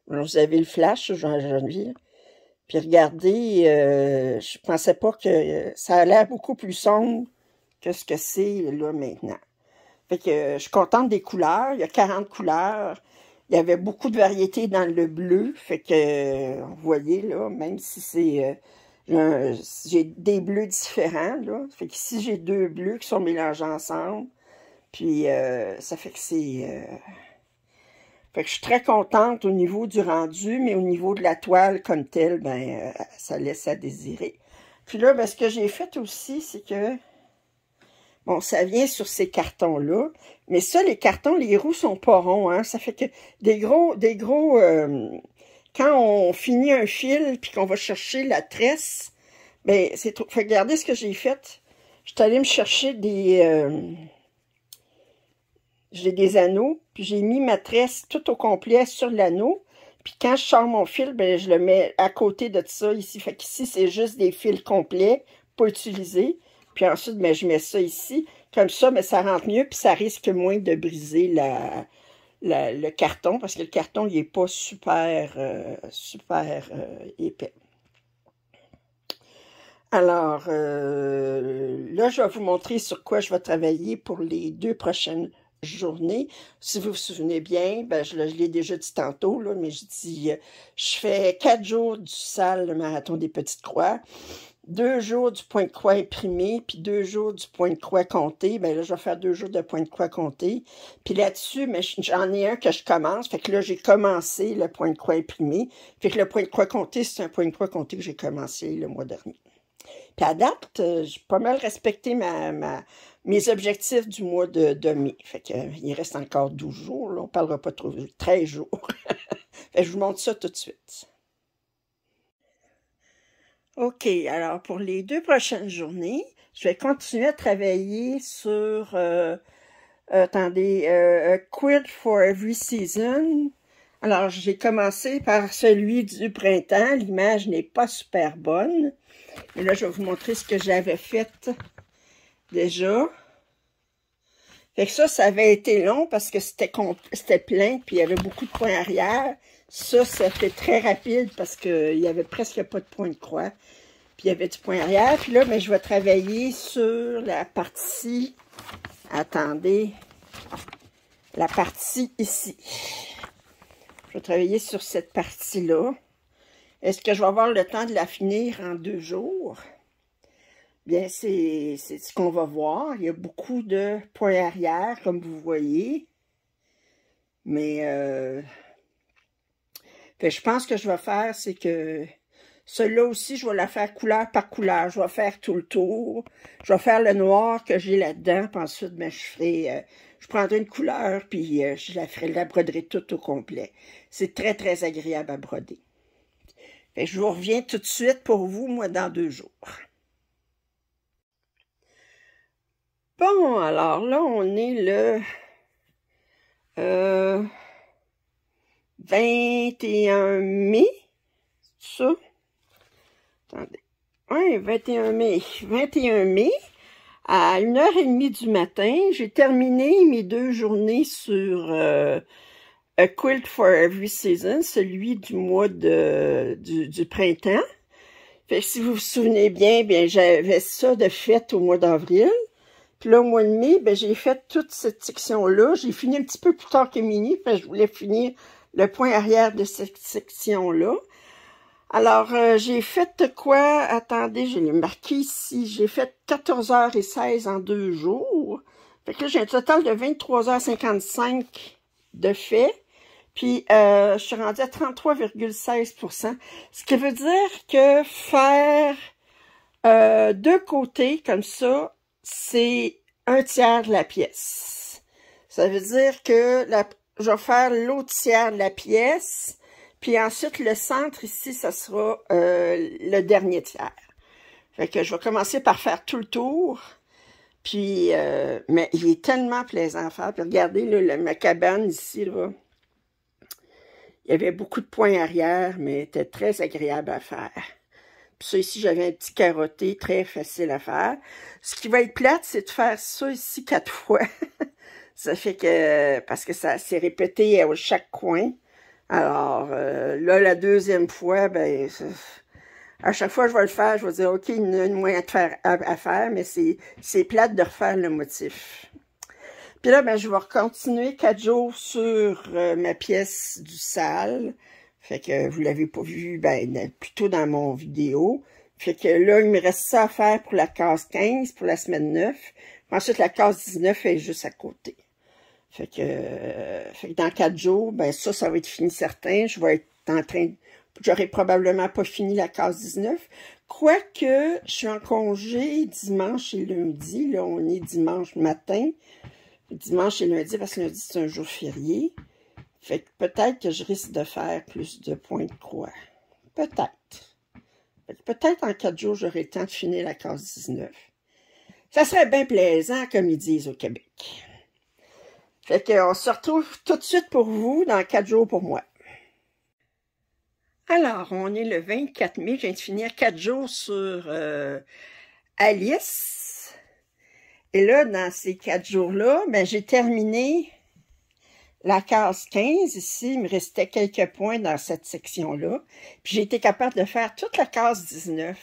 [SPEAKER 1] Vous avez le flash, Jean-Geneviève. Puis regardez, je pensais pas que ça a l'air beaucoup plus sombre que ce que c'est là maintenant. Fait que je suis contente des couleurs. Il y a 40 couleurs. Il y avait beaucoup de variétés dans le bleu. Fait que, vous voyez là, même si c'est... j'ai des bleus différents, là. Fait qu'ici, j'ai 2 bleus qui sont mélangés ensemble. Puis, ça fait que c'est... Fait que je suis très contente au niveau du rendu, mais au niveau de la toile comme telle, ben, ça laisse à désirer. Puis là, ben, ce que j'ai fait aussi, c'est que... Bon, ça vient sur ces cartons-là. Mais ça, les cartons, les roues sont pas ronds, hein. Ça fait que des gros... quand on finit un fil, puis qu'on va chercher la tresse, ben, c'est trop... Fait que regardez ce que j'ai fait. Je suis allée me chercher j'ai des anneaux, puis j'ai mis ma tresse tout au complet sur l'anneau. Puis quand je sors mon fil, ben, je le mets à côté de ça ici. Fait qu'ici, c'est juste des fils complets, pas utilisés. Puis ensuite, ben, je mets ça ici. Comme ça, ben, ça rentre mieux, puis ça risque moins de briser le carton, parce que le carton, il n'est pas super épais. Alors, là, je vais vous montrer sur quoi je vais travailler pour les 2 prochaines journées. Si vous vous souvenez bien, ben, je l'ai déjà dit tantôt, là, mais je dis, je fais 4 jours du SAL, le marathon des petites croix, 2 jours du point de croix imprimé, puis 2 jours du point de croix compté. Ben là, je vais faire 2 jours de point de croix compté. Puis là-dessus, j'en ai un que je commence. Fait que là, j'ai commencé le point de croix imprimé. Fait que le point de croix compté, c'est un point de croix compté que j'ai commencé le mois dernier. Puis à date, j'ai pas mal respecté mes objectifs du mois de mai. Fait que, il reste encore 12 jours. Là. On parlera pas trop, 13 jours. Fait que je vous montre ça tout de suite. OK, alors pour les 2 prochaines journées, je vais continuer à travailler sur, attendez, Quilt for Every Season. Alors, j'ai commencé par celui du printemps. L'image n'est pas super bonne. Et là, je vais vous montrer ce que j'avais fait déjà. Fait que ça avait été long parce que c'était plein, puis il y avait beaucoup de points arrière. Ça fait très rapide parce qu'il n'y avait presque pas de point de croix. Puis il y avait du point arrière. Puis là, ben, je vais travailler sur la partie... Attendez. La partie ici. Je vais travailler sur cette partie-là. Est-ce que je vais avoir le temps de la finir en 2 jours? Bien, c'est ce qu'on va voir. Il y a beaucoup de points arrière, comme vous voyez. Mais, je pense que je vais faire, c'est que celle-là aussi, je vais la faire couleur par couleur. Je vais faire tout le tour. Je vais faire le noir que j'ai là-dedans. Puis ensuite, ben, je prendrai une couleur, puis je la broderai toute au complet. C'est très, très agréable à broder. Je vous reviens tout de suite pour vous, moi, dans 2 jours. Bon, alors là, on est le 21 mai, ça. Attendez. Oui, 21 mai. 21 mai, à 1h30 du matin, j'ai terminé mes 2 journées sur A Quilt for Every Season, celui du mois du printemps. Fait que si vous vous souvenez bien, j'avais ça de fait au mois d'avril. Puis là, au mois de mai, j'ai fait toute cette section-là. J'ai fini un petit peu plus tard que Mini, parce que je voulais finir le point arrière de cette section-là. Alors, j'ai fait quoi? Attendez, je l'ai marqué ici. J'ai fait 14h16 en 2 jours. Fait que là, j'ai un total de 23h55 de fait. Puis, je suis rendue à 33,16%. Ce qui veut dire que faire 2 côtés comme ça, c'est 1/3 de la pièce. Ça veut dire que je vais faire l'autre tiers de la pièce. Puis ensuite, le centre ici, ça sera le dernier tiers. Fait que je vais commencer par faire tout le tour. Puis, mais il est tellement plaisant à faire. Puis regardez, là, ma cabane ici, là. Il y avait beaucoup de points arrière, mais était très agréable à faire. Puis ça ici, j'avais un petit carotté, très facile à faire. Ce qui va être plate, c'est de faire ça ici 4 fois. Ça fait que, parce que ça s'est répété à chaque coin. Alors, là, la deuxième fois, à chaque fois que je vais le faire, je vais dire, OK, il y a une moyen de faire à faire, mais c'est plate de refaire le motif. Puis là, je vais continuer 4 jours sur ma pièce du sale. Fait que vous l'avez pas vu, plutôt dans mon vidéo. Fait que là, il me reste ça à faire pour la case 15, pour la semaine 9. Puis ensuite, la case 19 est juste à côté. Fait que dans 4 jours, ça va être fini certain. Je vais être en train, j'aurai probablement pas fini la case 19. Quoique, je suis en congé dimanche et lundi. Là, on est dimanche matin. Dimanche et lundi, parce que lundi, c'est un jour férié. Fait que peut-être que je risque de faire plus de points de croix. Peut-être. Peut-être en 4 jours, j'aurai le temps de finir la case 19. Ça serait bien plaisant, comme ils disent au Québec. Fait qu'on se retrouve tout de suite pour vous dans 4 jours pour moi. Alors, on est le 24 mai. Je viens de finir 4 jours sur Alice. Et là, dans ces 4 jours-là, j'ai terminé la case 15. Ici, il me restait quelques points dans cette section-là. Puis j'ai été capable de faire toute la case 19.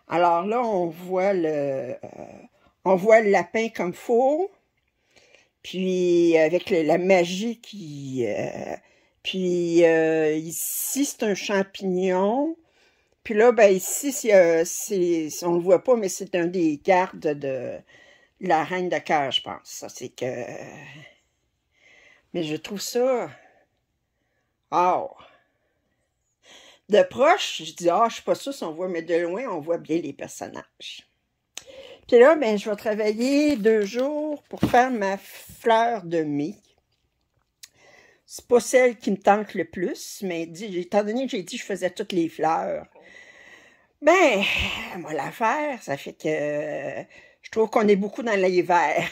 [SPEAKER 1] Alors là, on voit le lapin comme faux. Puis avec la magie qui... puis ici, c'est un champignon. Puis là, ici, on le voit pas, mais c'est un des gardes de la reine de cœur, je pense. Ça, c'est que... Mais je trouve ça... Oh! De proche, je dis, je suis pas sûre si on voit, mais de loin, on voit bien les personnages. Puis là, je vais travailler 2 jours pour faire ma fleur de mai. C'est pas celle qui me tente le plus, mais étant donné que j'ai dit que je faisais toutes les fleurs, moi la faire, ça fait que je trouve qu'on est beaucoup dans l'hiver.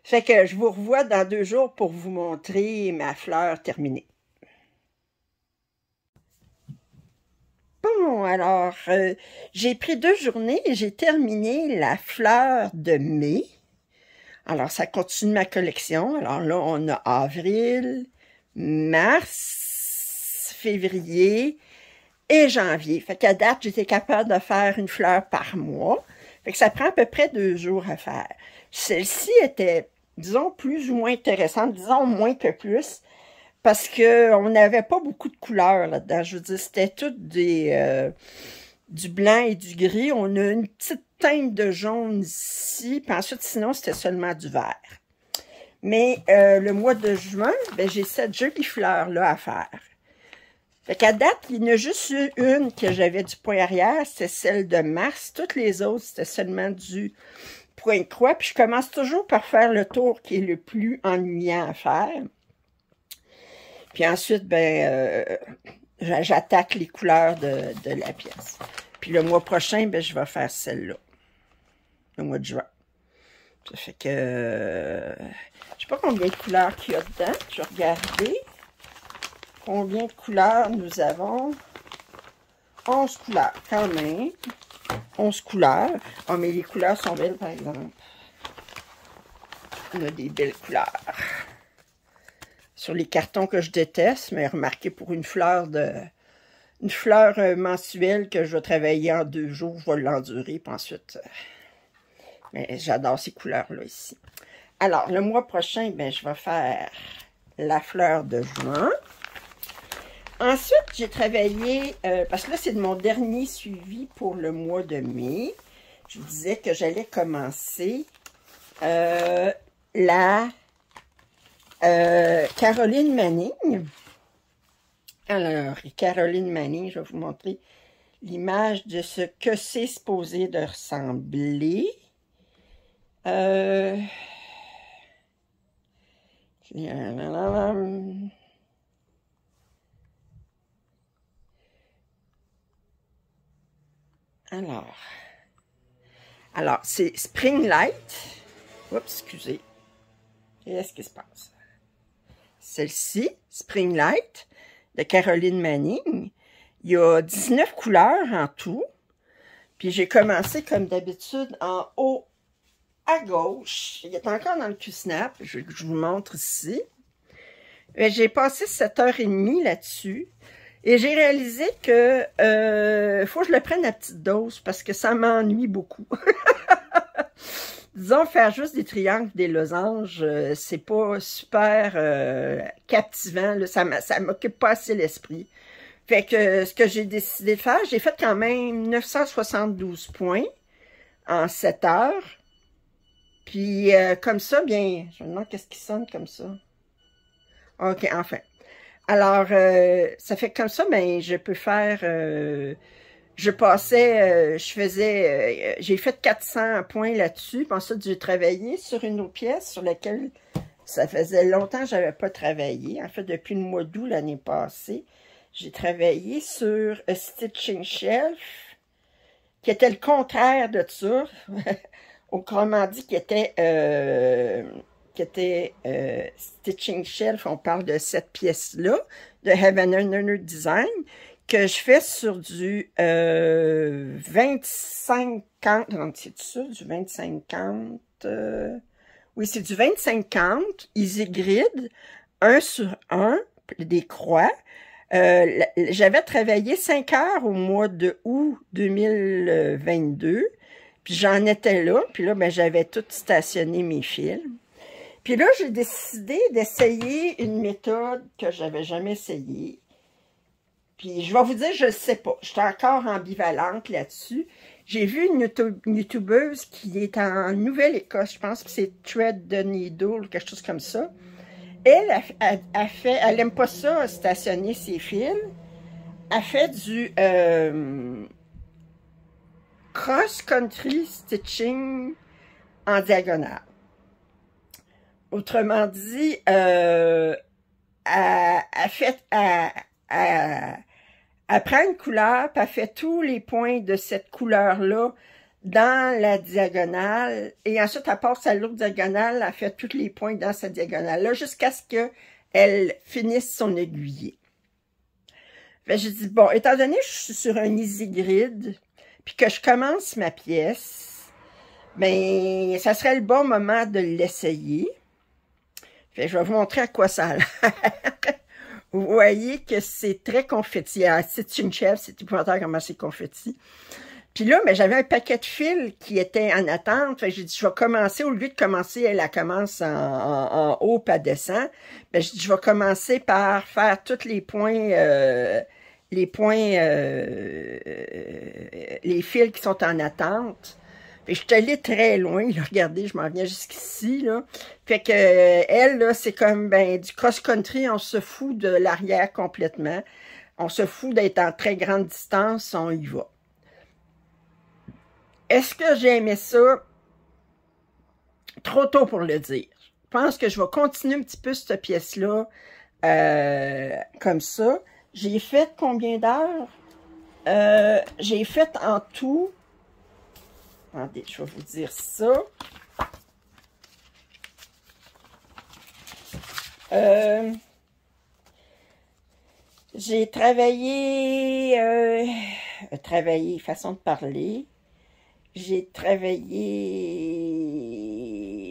[SPEAKER 1] Fait que je vous revois dans 2 jours pour vous montrer ma fleur terminée. Bon, alors, j'ai pris 2 journées et j'ai terminé la fleur de mai. Alors, ça continue ma collection. Alors là, on a avril, mars, février et janvier. Fait qu'à date, j'étais capable de faire une fleur par mois. Fait que ça prend à peu près 2 jours à faire. Celle-ci était, disons, plus ou moins intéressante, disons moins que plus, parce qu'on n'avait pas beaucoup de couleurs là-dedans. Je veux dire, c'était tout du blanc et du gris. On a une petite teinte de jaune ici, puis ensuite, sinon, c'était seulement du vert. Mais le mois de juin, j'ai cette jolie fleur-là à faire. Fait qu'à date, il y en a juste eu une que j'avais du point arrière, c'était celle de mars. Toutes les autres, c'était seulement du point de croix. Puis je commence toujours par faire le tour qui est le plus ennuyant à faire. Puis ensuite, j'attaque les couleurs de la pièce. Puis le mois prochain, je vais faire celle-là. Le mois de juin. Ça fait que... je sais pas combien de couleurs qu'il y a dedans. Je vais regarder. Combien de couleurs nous avons? 11 couleurs, quand même. 11 couleurs. Oh, mais les couleurs sont belles, par exemple. On a des belles couleurs. sur les cartons que je déteste, mais remarquez, pour une fleur mensuelle que je vais travailler en 2 jours, je vais l'endurer, puis ensuite, mais j'adore ces couleurs-là ici. Alors, le mois prochain, ben, je vais faire la fleur de juin. Ensuite, j'ai travaillé, parce que là, c'est mon dernier suivi pour le mois de mai. Je vous disais que j'allais commencer la Caroline Manning. Alors, Caroline Manning, je vais vous montrer l'image de ce que c'est supposé de ressembler. Alors, c'est Spring Light. Oups, excusez. Qu'est-ce qui se passe? Celle-ci, Spring Light, de Caroline Manning. Il y a 19 couleurs en tout. Puis j'ai commencé comme d'habitude en haut à gauche. Il est encore dans le Q-Snap. Je vous montre ici. J'ai passé 7h30 là-dessus. Et j'ai réalisé que faut que je le prenne à petite dose parce que ça m'ennuie beaucoup. Disons, faire juste des triangles, des losanges, c'est pas super captivant. Là, ça m'occupe pas assez l'esprit. Fait que ce que j'ai décidé de faire, j'ai fait quand même 972 points en 7 heures. Puis comme ça, bien, je me demande qu'est-ce qui sonne comme ça. OK, enfin. Alors, ça fait comme ça, ben, je peux faire, je passais, j'ai fait 400 points là-dessus, puis ensuite j'ai travaillé sur une autre pièce sur laquelle ça faisait longtemps que je n'avais pas travaillé. En fait, depuis le mois d'août l'année passée, j'ai travaillé sur A Stitching Shelf, qui était le contraire de ça, autrement dit, qui était Stitching Shelf, on parle de cette pièce-là, de Heaven and Earth Design, que je fais sur du 25-50, c'est ça, du 25-50, oui, c'est du 25-50, Easy Grid, 1 sur 1, des croix. J'avais travaillé 5 heures au mois de août 2022, puis j'en étais là, puis là, ben, j'avais tout stationné mes fils. Puis là, j'ai décidé d'essayer une méthode que j'avais jamais essayée. Puis je vais vous dire, je ne sais pas. Je suis encore ambivalente là-dessus. J'ai vu une YouTubeuse qui est en Nouvelle-Écosse, je pense que c'est Thread the Needle, quelque chose comme ça. Elle aime pas ça, stationner ses fils. Elle fait du cross-country stitching en diagonale. Autrement dit, elle prend une couleur, puis elle fait tous les points de cette couleur-là dans la diagonale, et ensuite elle passe à l'autre diagonale, elle fait tous les points dans cette diagonale-là, jusqu'à ce qu'elle finisse son aiguillé. J'ai dit, bon, étant donné que je suis sur un easy grid, puis que je commence ma pièce, ben, ça serait le bon moment de l'essayer. Je vais vous montrer à quoi ça a l'air. Vous voyez que c'est très confetti. C'est une chèvre, c'est épouvantable comment c'est confetti. Puis là, ben, j'avais un paquet de fils qui était en attente. J'ai dit, je vais commencer, au lieu de commencer, elle commence en haut, puis elle descend. Ben, j'ai dit, je vais commencer par faire tous les points, les fils qui sont en attente. Fait que je suis allée très loin, là, regardez, je m'en viens jusqu'ici, là. Fait que, elle, là, c'est comme, ben, du cross-country, on se fout de l'arrière complètement. On se fout d'être en très grande distance, on y va. Est-ce que j'ai aimé ça? Trop tôt pour le dire. Je pense que je vais continuer un petit peu cette pièce-là, comme ça. J'ai fait combien d'heures? J'ai fait en tout... Attendez, je vais vous dire ça. J'ai travaillé, façon de parler. J'ai travaillé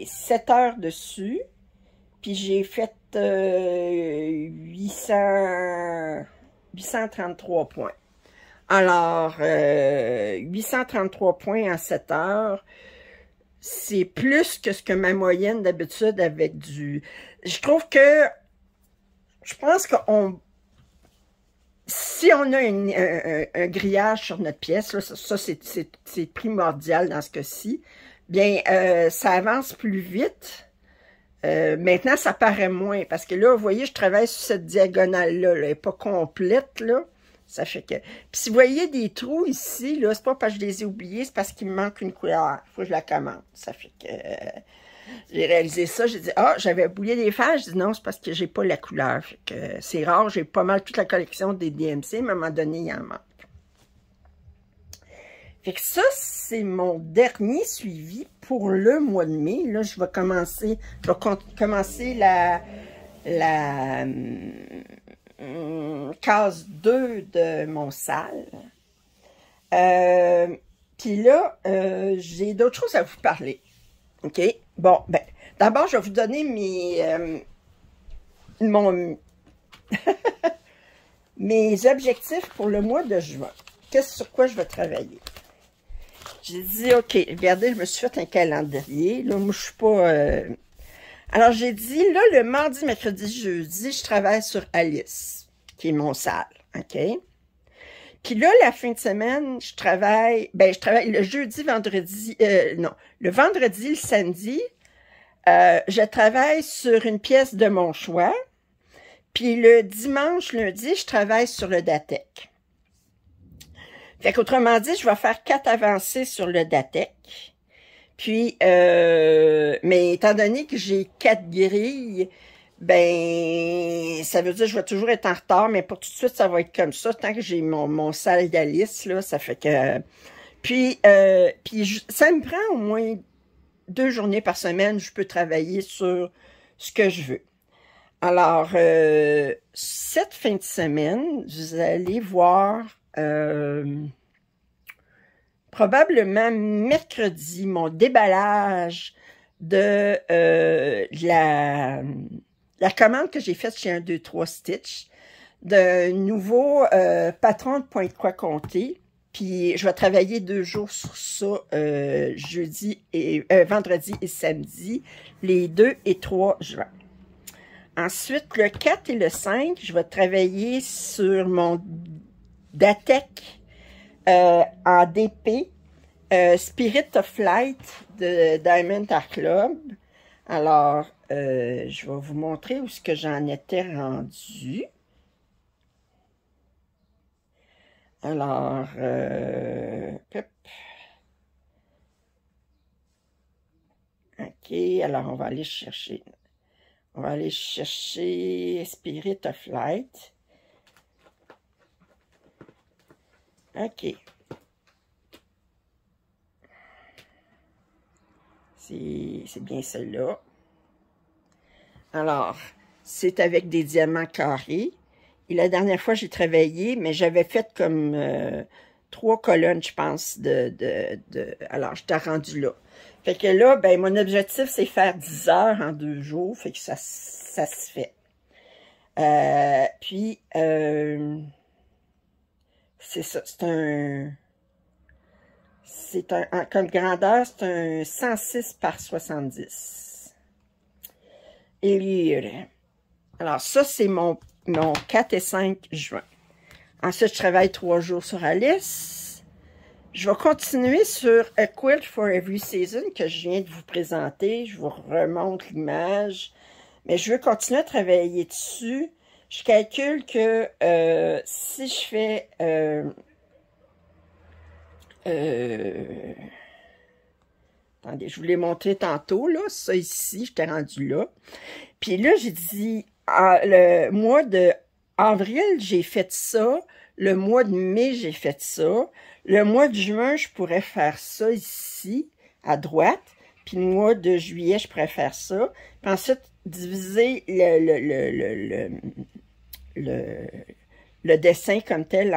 [SPEAKER 1] 7 heures dessus. Puis j'ai fait 833 points. Alors, 833 points en 7 heures, c'est plus que ce que ma moyenne d'habitude avec du... Je trouve que, je pense qu'on... Si on a un grillage sur notre pièce, là, ça c'est primordial dans ce cas-ci, bien, ça avance plus vite. Maintenant, ça paraît moins, parce que là, vous voyez, je travaille sur cette diagonale-là, elle n'est pas complète, là. Ça fait que... Puis si vous voyez des trous ici, là, c'est pas parce que je les ai oubliés, c'est parce qu'il me manque une couleur. Il faut que je la commande. Ça fait que... j'ai réalisé ça, j'ai dit, ah, j'avais oublié des fers. Je dis non, c'est parce que j'ai pas la couleur. Fait que c'est rare, j'ai pas mal toute la collection des DMC, mais à un moment donné, il en manque. Fait que ça, c'est mon dernier suivi pour le mois de mai. Là, je vais commencer la case 2 de mon salle. Puis là, j'ai d'autres choses à vous parler. OK? Bon, ben, d'abord, je vais vous donner mes objectifs pour le mois de juin. Sur quoi je vais travailler? J'ai dit, OK, regardez, je me suis fait un calendrier. Là, moi, je suis pas... Alors, j'ai dit, là, le mardi, mercredi, jeudi, je travaille sur Alice, qui est mon salle. OK? Puis là, la fin de semaine, je travaille le jeudi, vendredi... non, le vendredi, le samedi, je travaille sur une pièce de mon choix. Puis le dimanche, lundi, je travaille sur le Datec. Fait qu'autrement dit, je vais faire 4 avancées sur le Datec. Puis, mais étant donné que j'ai 4 grilles, ben, ça veut dire que je vais toujours être en retard, mais pour tout de suite, ça va être comme ça, tant que j'ai mon salle d'Alice, là, ça fait que... Puis ça me prend au moins 2 journées par semaine, je peux travailler sur ce que je veux. Alors, cette fin de semaine, vous allez voir... probablement mercredi, mon déballage de la commande que j'ai faite chez 1, 2, 3 Stitch, d'un nouveau patron de point de croix comté. Puis je vais travailler 2 jours sur ça, vendredi et samedi, les 2 et 3 juin. Ensuite, le 4 et le 5, je vais travailler sur mon Datec en DP, Spirit of Light de Diamond Art Club. Alors, je vais vous montrer où ce que j'en étais rendu. Alors, OK, alors on va aller chercher. On va aller chercher Spirit of Light. OK. C'est bien celle-là. Alors, c'est avec des diamants carrés. Et la dernière fois, j'ai travaillé, mais j'avais fait comme 3 colonnes, je pense, alors, j'étais rendu là. Fait que là, ben, mon objectif, c'est faire 10 heures en 2 jours. Fait que ça se fait. Puis, c'est ça, comme grandeur, c'est un 106 par 70. Et alors, ça, c'est mon 4 et 5 juin. Ensuite, je travaille 3 jours sur Alice. Je vais continuer sur A Quilt for Every Season, que je viens de vous présenter. Je vous remonte l'image. Mais je veux continuer à travailler dessus. Je calcule que si je fais... attendez, je vous l'ai montré tantôt, là, ça ici, j'étais rendu là. Puis là, j'ai dit, le mois d'avril, j'ai fait ça. Le mois de mai, j'ai fait ça. Le mois de juin, je pourrais faire ça ici, à droite. Puis le mois de juillet, je pourrais faire ça. Puis ensuite, diviser le dessin comme tel,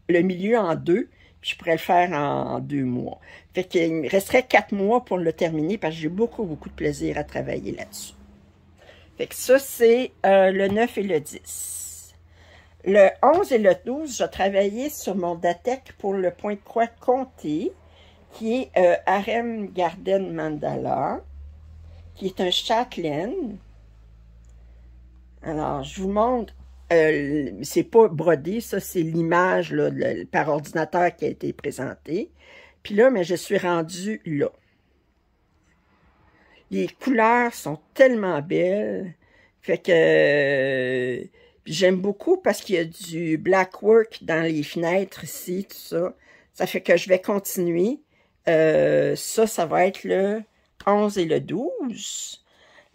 [SPEAKER 1] le milieu en 2. Puis je pourrais le faire en 2 mois. Fait qu'il me resterait 4 mois pour le terminer parce que j'ai beaucoup de plaisir à travailler là-dessus. Fait que ça, c'est le 9 et le 10. Le 11 et le 12, j'ai travaillé sur mon Datek pour le point de croix comté, qui est Harem Garden Mandala, qui est un châtelaine. Alors, je vous montre, c'est pas brodé, ça, c'est l'image par ordinateur qui a été présentée. Puis là, mais je suis rendue là. Les couleurs sont tellement belles. Fait que j'aime beaucoup parce qu'il y a du black work dans les fenêtres ici, tout ça. Ça fait que je vais continuer. Ça va être le 11 et le 12.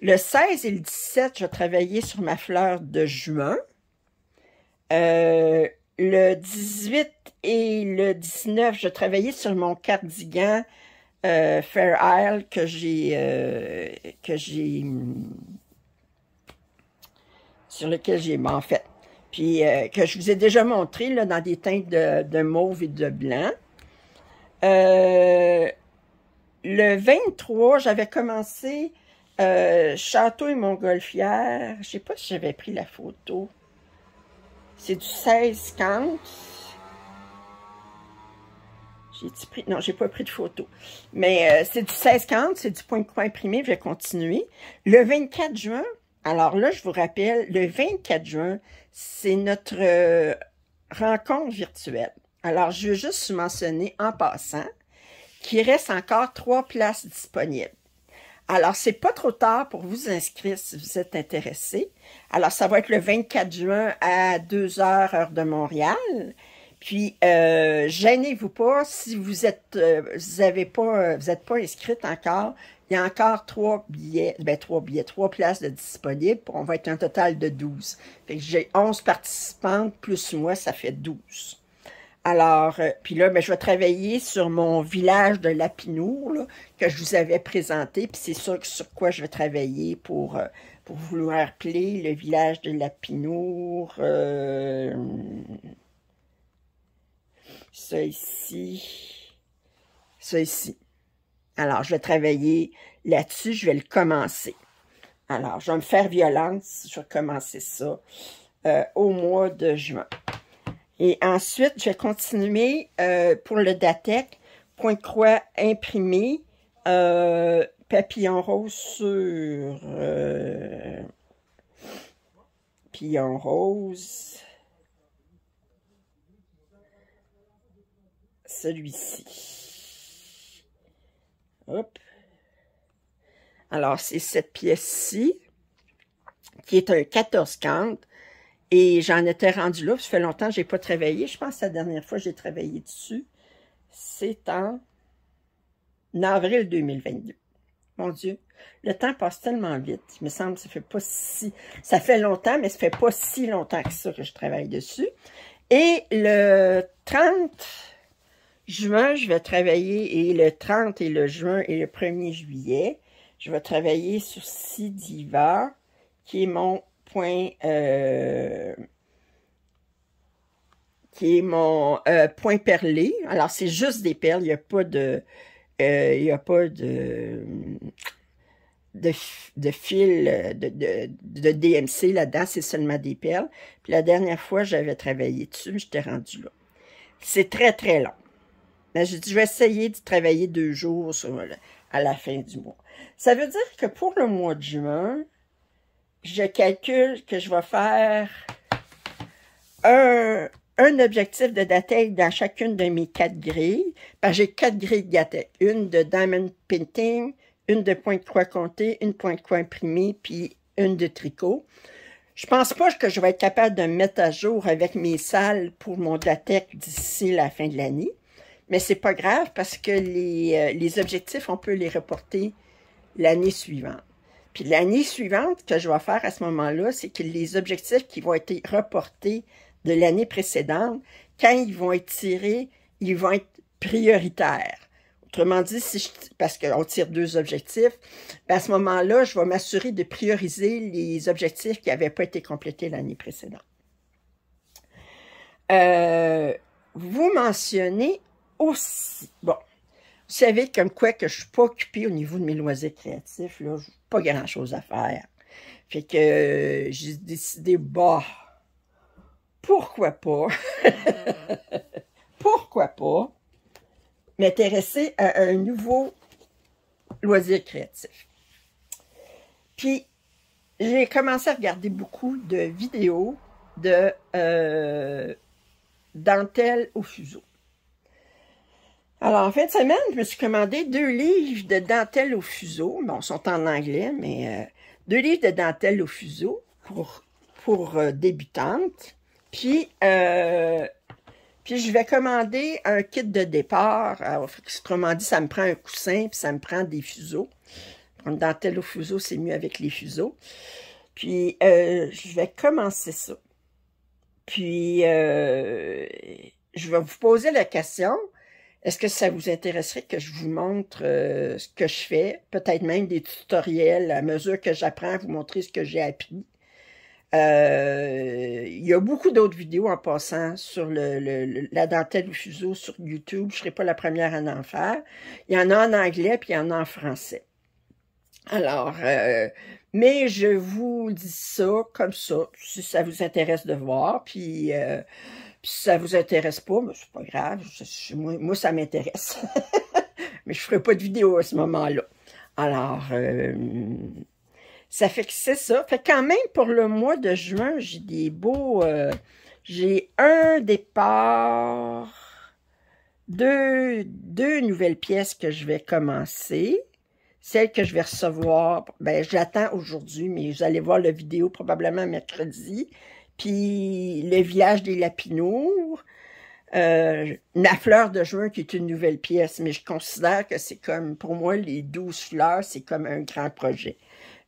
[SPEAKER 1] Le 16 et le 17, je vais travailler sur ma fleur de juin. Le 18 et le 19, je vais travailler sur mon cardigan Fair Isle que j'ai sur lequel j'ai en fait. Puis que je vous ai déjà montré là, dans des teintes de mauve et de blanc. Le 23, j'avais commencé Château et Montgolfière. Je sais pas si j'avais pris la photo. C'est du 16-50. J'ai-tu pris? Non, j'ai pas pris de photo. Mais c'est du 16-50, c'est du point de croix imprimé. Je vais continuer. Le 24 juin, alors là, je vous rappelle, le 24 juin, c'est notre rencontre virtuelle. Alors, je veux juste mentionner en passant qu'il reste encore 3 places disponibles. Alors, c'est pas trop tard pour vous inscrire si vous êtes intéressé. Alors, ça va être le 24 juin à 2h, heure de Montréal. Puis, gênez-vous pas si vous êtes pas inscrite encore. Il y a encore 3 places de disponibles. On va être un total de 12. Fait que j'ai 11 participantes plus moi, ça fait 12. Alors, puis là, je vais travailler sur mon village de Lapinour, là, que je vous avais présenté, puis c'est sûr que sur quoi je vais travailler pour vous rappeler le village de Lapinour. Ça ici. Alors, je vais travailler là-dessus, je vais le commencer. Alors, je vais me faire violence, je vais commencer ça au mois de juin. Et ensuite, je vais continuer pour le Datek, point de croix imprimé, papillon rose sur papillon rose, celui-ci. Hop. Alors, c'est cette pièce-ci, qui est un 14-40. Et j'en étais rendue là, ça fait longtemps que je n'ai pas travaillé. Je pense que la dernière fois que j'ai travaillé dessus, c'est en avril 2022. Mon Dieu, le temps passe tellement vite. Il me semble que ça fait pas si... Ça fait longtemps, mais ça fait pas si longtemps que ça que je travaille dessus. Et le 30 juin, je vais travailler, et le 30 et le juin et le 1er juillet, je vais travailler sur Sidiva, qui est mon point perlé. Alors, c'est juste des perles. Il n'y a pas de fil de DMC là-dedans. C'est seulement des perles. Puis la dernière fois, j'avais travaillé dessus, j'étais rendue là. C'est très, très long. Mais je dis, je vais essayer de travailler 2 jours à la fin du mois. Ça veut dire que pour le mois de juin, je calcule que je vais faire un objectif de Datek dans chacune de mes 4 grilles. Parce que j'ai 4 grilles de Datek. Une de Diamond Painting, une de point de croix compté, une point de croix imprimé, puis une de tricot. Je pense pas que je vais être capable de me mettre à jour avec mes salles pour mon Datek d'ici la fin de l'année. Mais c'est pas grave parce que les objectifs, on peut les reporter l'année suivante. Puis l'année suivante, que je vais faire à ce moment-là, c'est que les objectifs qui vont être reportés de l'année précédente, quand ils vont être tirés, ils vont être prioritaires. Autrement dit, parce qu'on tire 2 objectifs, à ce moment-là, je vais m'assurer de prioriser les objectifs qui n'avaient pas été complétés l'année précédente. Vous mentionnez aussi, bon, vous savez comme quoi que je ne suis pas occupée au niveau de mes loisirs créatifs, là, je n'ai pas grand-chose à faire. Fait que j'ai décidé, bah, pourquoi pas? Pourquoi pas m'intéresser à un nouveau loisir créatif? Puis, j'ai commencé à regarder beaucoup de vidéos de dentelle au fuseau. Alors, en fin de semaine, je me suis commandé 2 livres de dentelle au fuseau. Bon, ils sont en anglais, mais 2 livres de dentelle au fuseau pour débutantes. Puis je vais commander un kit de départ. Alors, autrement dit, ça me prend un coussin, puis ça me prend des fuseaux. Pour une dentelle au fuseau, c'est mieux avec les fuseaux. Puis, je vais commencer ça. Puis, je vais vous poser la question, est-ce que ça vous intéresserait que je vous montre ce que je fais? Peut-être même des tutoriels à mesure que j'apprends à vous montrer ce que j'ai appris. Il y a beaucoup d'autres vidéos en passant sur la dentelle au fuseau sur YouTube. Je ne serai pas la première à en faire. Il y en a en anglais puis il y en a en français. Alors, mais je vous dis ça comme ça, si ça vous intéresse de voir, puis si ça vous intéresse pas, ben, c'est pas grave, moi ça m'intéresse. Mais je ferai pas de vidéo à ce moment-là. Alors, ça fait que c'est ça. Fait quand même, pour le mois de juin, j'ai des beaux... j'ai un départ, deux nouvelles pièces que je vais commencer. Celle que je vais recevoir, ben je l'attends aujourd'hui, mais vous allez voir la vidéo probablement mercredi. Puis le village des Lapinours, la fleur de juin qui est une nouvelle pièce, mais je considère que c'est comme, pour moi, les 12 fleurs, c'est comme un grand projet.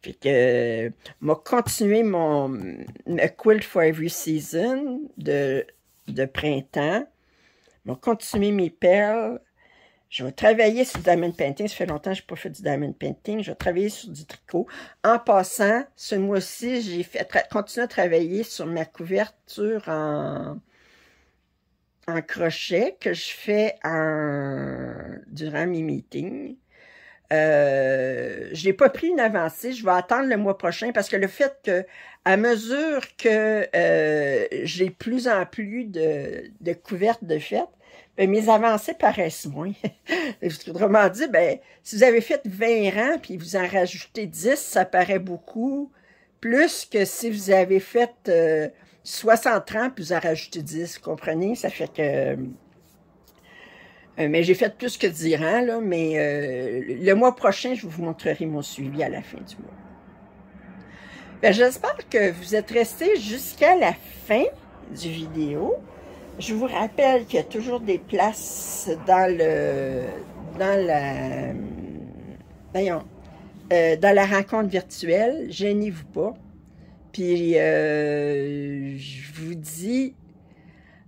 [SPEAKER 1] Fait que, m'a continué mon Quilt for Every Season de printemps, m'a continué mes perles. Je vais travailler sur du diamond painting. Ça fait longtemps que je n'ai pas fait du diamond painting. Je vais travailler sur du tricot. En passant, ce mois-ci, j'ai continué à travailler sur ma couverture en crochet que je fais durant mes meetings. Je n'ai pas pris une avancée. Je vais attendre le mois prochain parce que le fait que, à mesure que j'ai plus en plus de couvertes de fête, ben, mes avancées paraissent moins. Autrement dit, ben, si vous avez fait 20 rangs puis vous en rajoutez 10, ça paraît beaucoup plus que si vous avez fait 60 rangs puis vous en rajoutez 10. Vous comprenez? Ça fait que... mais j'ai fait plus que 10 rangs, là, mais le mois prochain, je vous montrerai mon suivi à la fin du mois. Ben, j'espère que vous êtes restés jusqu'à la fin du vidéo. Je vous rappelle qu'il y a toujours des places dans la rencontre virtuelle. Gênez-vous pas. Puis, je vous dis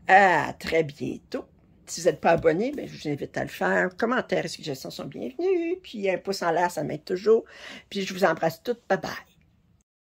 [SPEAKER 1] à très bientôt. Si vous n'êtes pas abonné, ben, je vous invite à le faire. Commentaires et suggestions sont bienvenus. Puis, un pouce en l'air, ça m'aide toujours. Puis, je vous embrasse toutes. Bye bye.